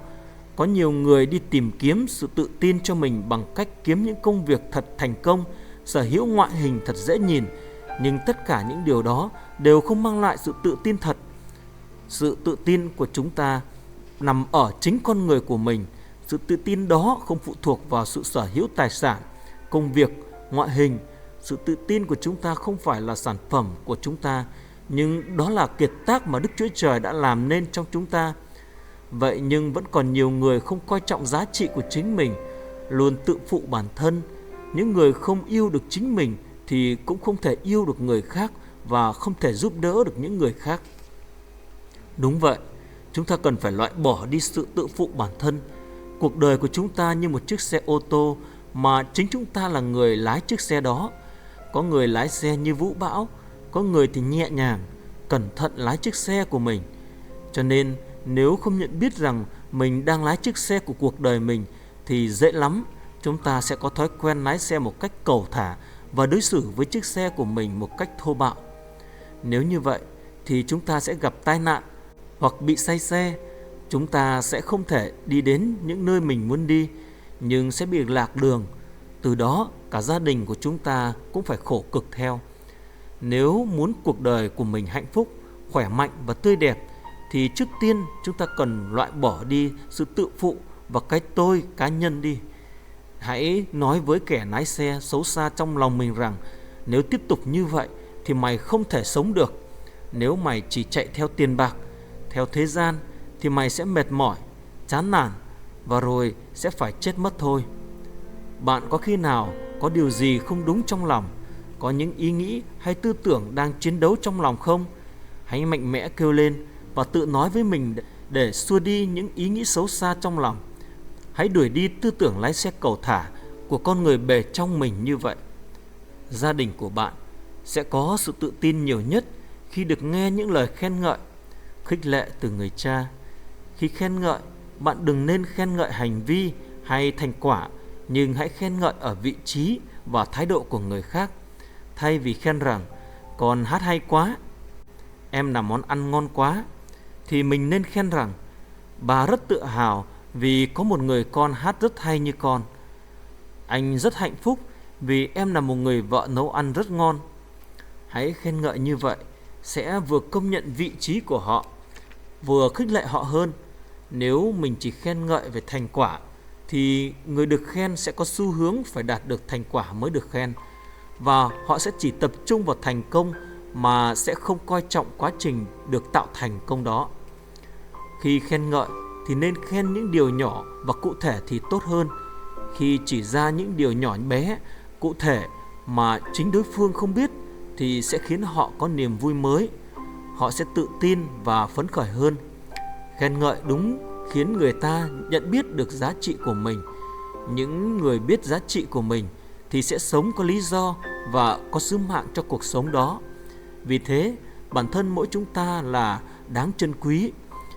Có nhiều người đi tìm kiếm sự tự tin cho mình bằng cách kiếm những công việc thật thành công, sở hữu ngoại hình thật dễ nhìn, nhưng tất cả những điều đó đều không mang lại sự tự tin thật. Sự tự tin của chúng ta nằm ở chính con người của mình. Sự tự tin đó không phụ thuộc vào sự sở hữu tài sản, công việc, ngoại hình. Sự tự tin của chúng ta không phải là sản phẩm của chúng ta, nhưng đó là kiệt tác mà Đức Chúa Trời đã làm nên trong chúng ta. Vậy nhưng vẫn còn nhiều người không coi trọng giá trị của chính mình, luôn tự phụ bản thân. Những người không yêu được chính mình thì cũng không thể yêu được người khác và không thể giúp đỡ được những người khác. Đúng vậy, chúng ta cần phải loại bỏ đi sự tự phụ bản thân. Cuộc đời của chúng ta như một chiếc xe ô tô mà chính chúng ta là người lái chiếc xe đó. Có người lái xe như vũ bão, có người thì nhẹ nhàng, cẩn thận lái chiếc xe của mình. Cho nên nếu không nhận biết rằng mình đang lái chiếc xe của cuộc đời mình thì dễ lắm chúng ta sẽ có thói quen lái xe một cách cẩu thả và đối xử với chiếc xe của mình một cách thô bạo. Nếu như vậy thì chúng ta sẽ gặp tai nạn hoặc bị say xe. Chúng ta sẽ không thể đi đến những nơi mình muốn đi, nhưng sẽ bị lạc đường. Từ đó cả gia đình của chúng ta cũng phải khổ cực theo. Nếu muốn cuộc đời của mình hạnh phúc, khỏe mạnh và tươi đẹp thì trước tiên chúng ta cần loại bỏ đi sự tự phụ và cái tôi cá nhân đi. Hãy nói với kẻ lái xe xấu xa trong lòng mình rằng nếu tiếp tục như vậy thì mày không thể sống được. Nếu mày chỉ chạy theo tiền bạc, theo thế gian thì mày sẽ mệt mỏi, chán nản và rồi sẽ phải chết mất thôi. Bạn có khi nào có điều gì không đúng trong lòng, có những ý nghĩ hay tư tưởng đang chiến đấu trong lòng không? Hãy mạnh mẽ kêu lên và tự nói với mình để xua đi những ý nghĩ xấu xa trong lòng. Hãy đuổi đi tư tưởng lái xe cẩu thả của con người bề trong mình như vậy. Gia đình của bạn sẽ có sự tự tin nhiều nhất khi được nghe những lời khen ngợi, khích lệ từ người cha. Khi khen ngợi, bạn đừng nên khen ngợi hành vi hay thành quả, nhưng hãy khen ngợi ở vị trí và thái độ của người khác. Thay vì khen rằng con hát hay quá, em làm món ăn ngon quá, thì mình nên khen rằng bà rất tự hào vì có một người con hát rất hay như con. Anh rất hạnh phúc vì em là một người vợ nấu ăn rất ngon. Hãy khen ngợi như vậy sẽ vừa công nhận vị trí của họ, vừa khích lệ họ hơn. Nếu mình chỉ khen ngợi về thành quả thì người được khen sẽ có xu hướng phải đạt được thành quả mới được khen, và họ sẽ chỉ tập trung vào thành công mà sẽ không coi trọng quá trình được tạo thành công đó. Khi khen ngợi thì nên khen những điều nhỏ và cụ thể thì tốt hơn. Khi chỉ ra những điều nhỏ bé, cụ thể mà chính đối phương không biết thì sẽ khiến họ có niềm vui mới. Họ sẽ tự tin và phấn khởi hơn. Khen ngợi đúng khiến người ta nhận biết được giá trị của mình. Những người biết giá trị của mình thì sẽ sống có lý do và có sứ mạng cho cuộc sống đó. Vì thế, bản thân mỗi chúng ta là đáng trân quý.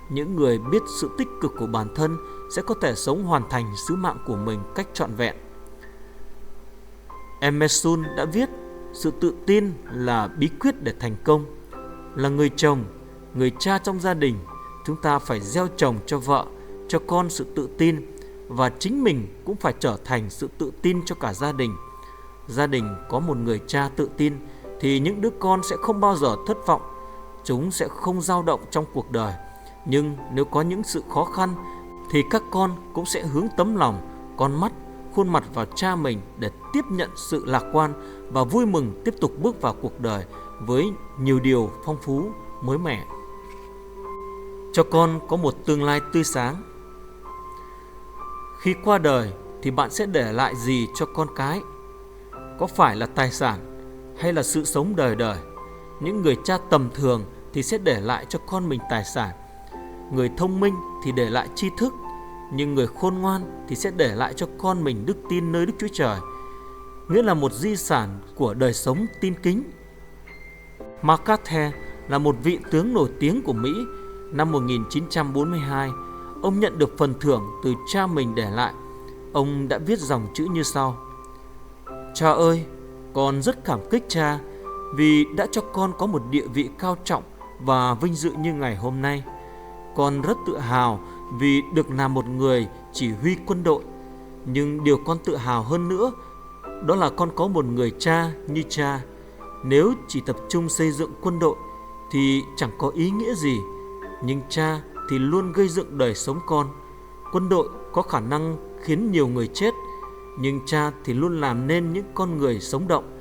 Những người biết sự tích cực của bản thân sẽ có thể sống hoàn thành sứ mạng của mình cách trọn vẹn. Emerson đã viết, sự tự tin là bí quyết để thành công. Là người chồng, người cha trong gia đình, chúng ta phải gieo trồng cho vợ, cho con sự tự tin, và chính mình cũng phải trở thành sự tự tin cho cả gia đình. Gia đình có một người cha tự tin thì những đứa con sẽ không bao giờ thất vọng. Chúng sẽ không dao động trong cuộc đời. Nhưng nếu có những sự khó khăn thì các con cũng sẽ hướng tấm lòng, con mắt, khuôn mặt vào cha mình để tiếp nhận sự lạc quan và vui mừng tiếp tục bước vào cuộc đời với nhiều điều phong phú, mới mẻ. Cho con có một tương lai tươi sáng. Khi qua đời thì bạn sẽ để lại gì cho con cái? Có phải là tài sản hay là sự sống đời đời? Những người cha tầm thường thì sẽ để lại cho con mình tài sản. Người thông minh thì để lại tri thức, nhưng người khôn ngoan thì sẽ để lại cho con mình đức tin nơi Đức Chúa Trời. nghĩa là một di sản của đời sống tin kính. McCarthy là một vị tướng nổi tiếng của Mỹ. Năm 1942, ông nhận được phần thưởng từ cha mình để lại. Ông đã viết dòng chữ như sau: Cha ơi, con rất cảm kích cha vì đã cho con có một địa vị cao trọng và vinh dự như ngày hôm nay. Con rất tự hào vì được làm một người chỉ huy quân đội. Nhưng điều con tự hào hơn nữa đó là con có một người cha như cha. Nếu chỉ tập trung xây dựng quân đội thì chẳng có ý nghĩa gì, nhưng cha thì luôn gây dựng đời sống con. Quân đội có khả năng khiến nhiều người chết, nhưng cha thì luôn làm nên những con người sống động.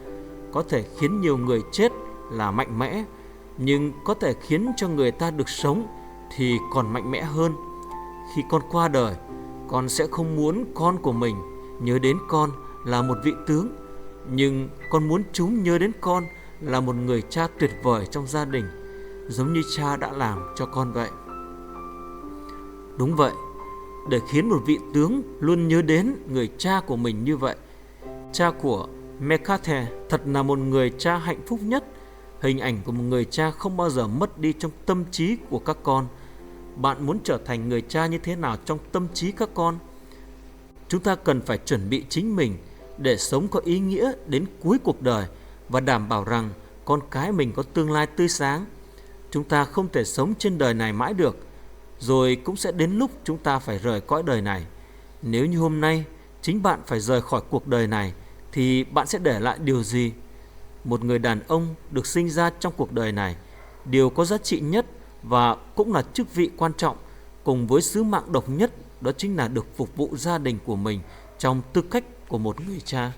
Có thể khiến nhiều người chết là mạnh mẽ, nhưng có thể khiến cho người ta được sống thì còn mạnh mẽ hơn. Khi con qua đời, con sẽ không muốn con của mình nhớ đến con là một vị tướng, nhưng con muốn chúng nhớ đến con là một người cha tuyệt vời trong gia đình, giống như cha đã làm cho con vậy. Đúng vậy, để khiến một vị tướng luôn nhớ đến người cha của mình như vậy. Cha của McCarthy thật là một người cha hạnh phúc nhất. Hình ảnh của một người cha không bao giờ mất đi trong tâm trí của các con. Bạn muốn trở thành người cha như thế nào trong tâm trí các con? Chúng ta cần phải chuẩn bị chính mình để sống có ý nghĩa đến cuối cuộc đời và đảm bảo rằng con cái mình có tương lai tươi sáng. Chúng ta không thể sống trên đời này mãi được, rồi cũng sẽ đến lúc chúng ta phải rời cõi đời này. Nếu như hôm nay chính bạn phải rời khỏi cuộc đời này thì bạn sẽ để lại điều gì? Một người đàn ông được sinh ra trong cuộc đời này, điều có giá trị nhất và cũng là chức vị quan trọng cùng với sứ mạng độc nhất, đó chính là được phục vụ gia đình của mình trong tư cách của một người cha.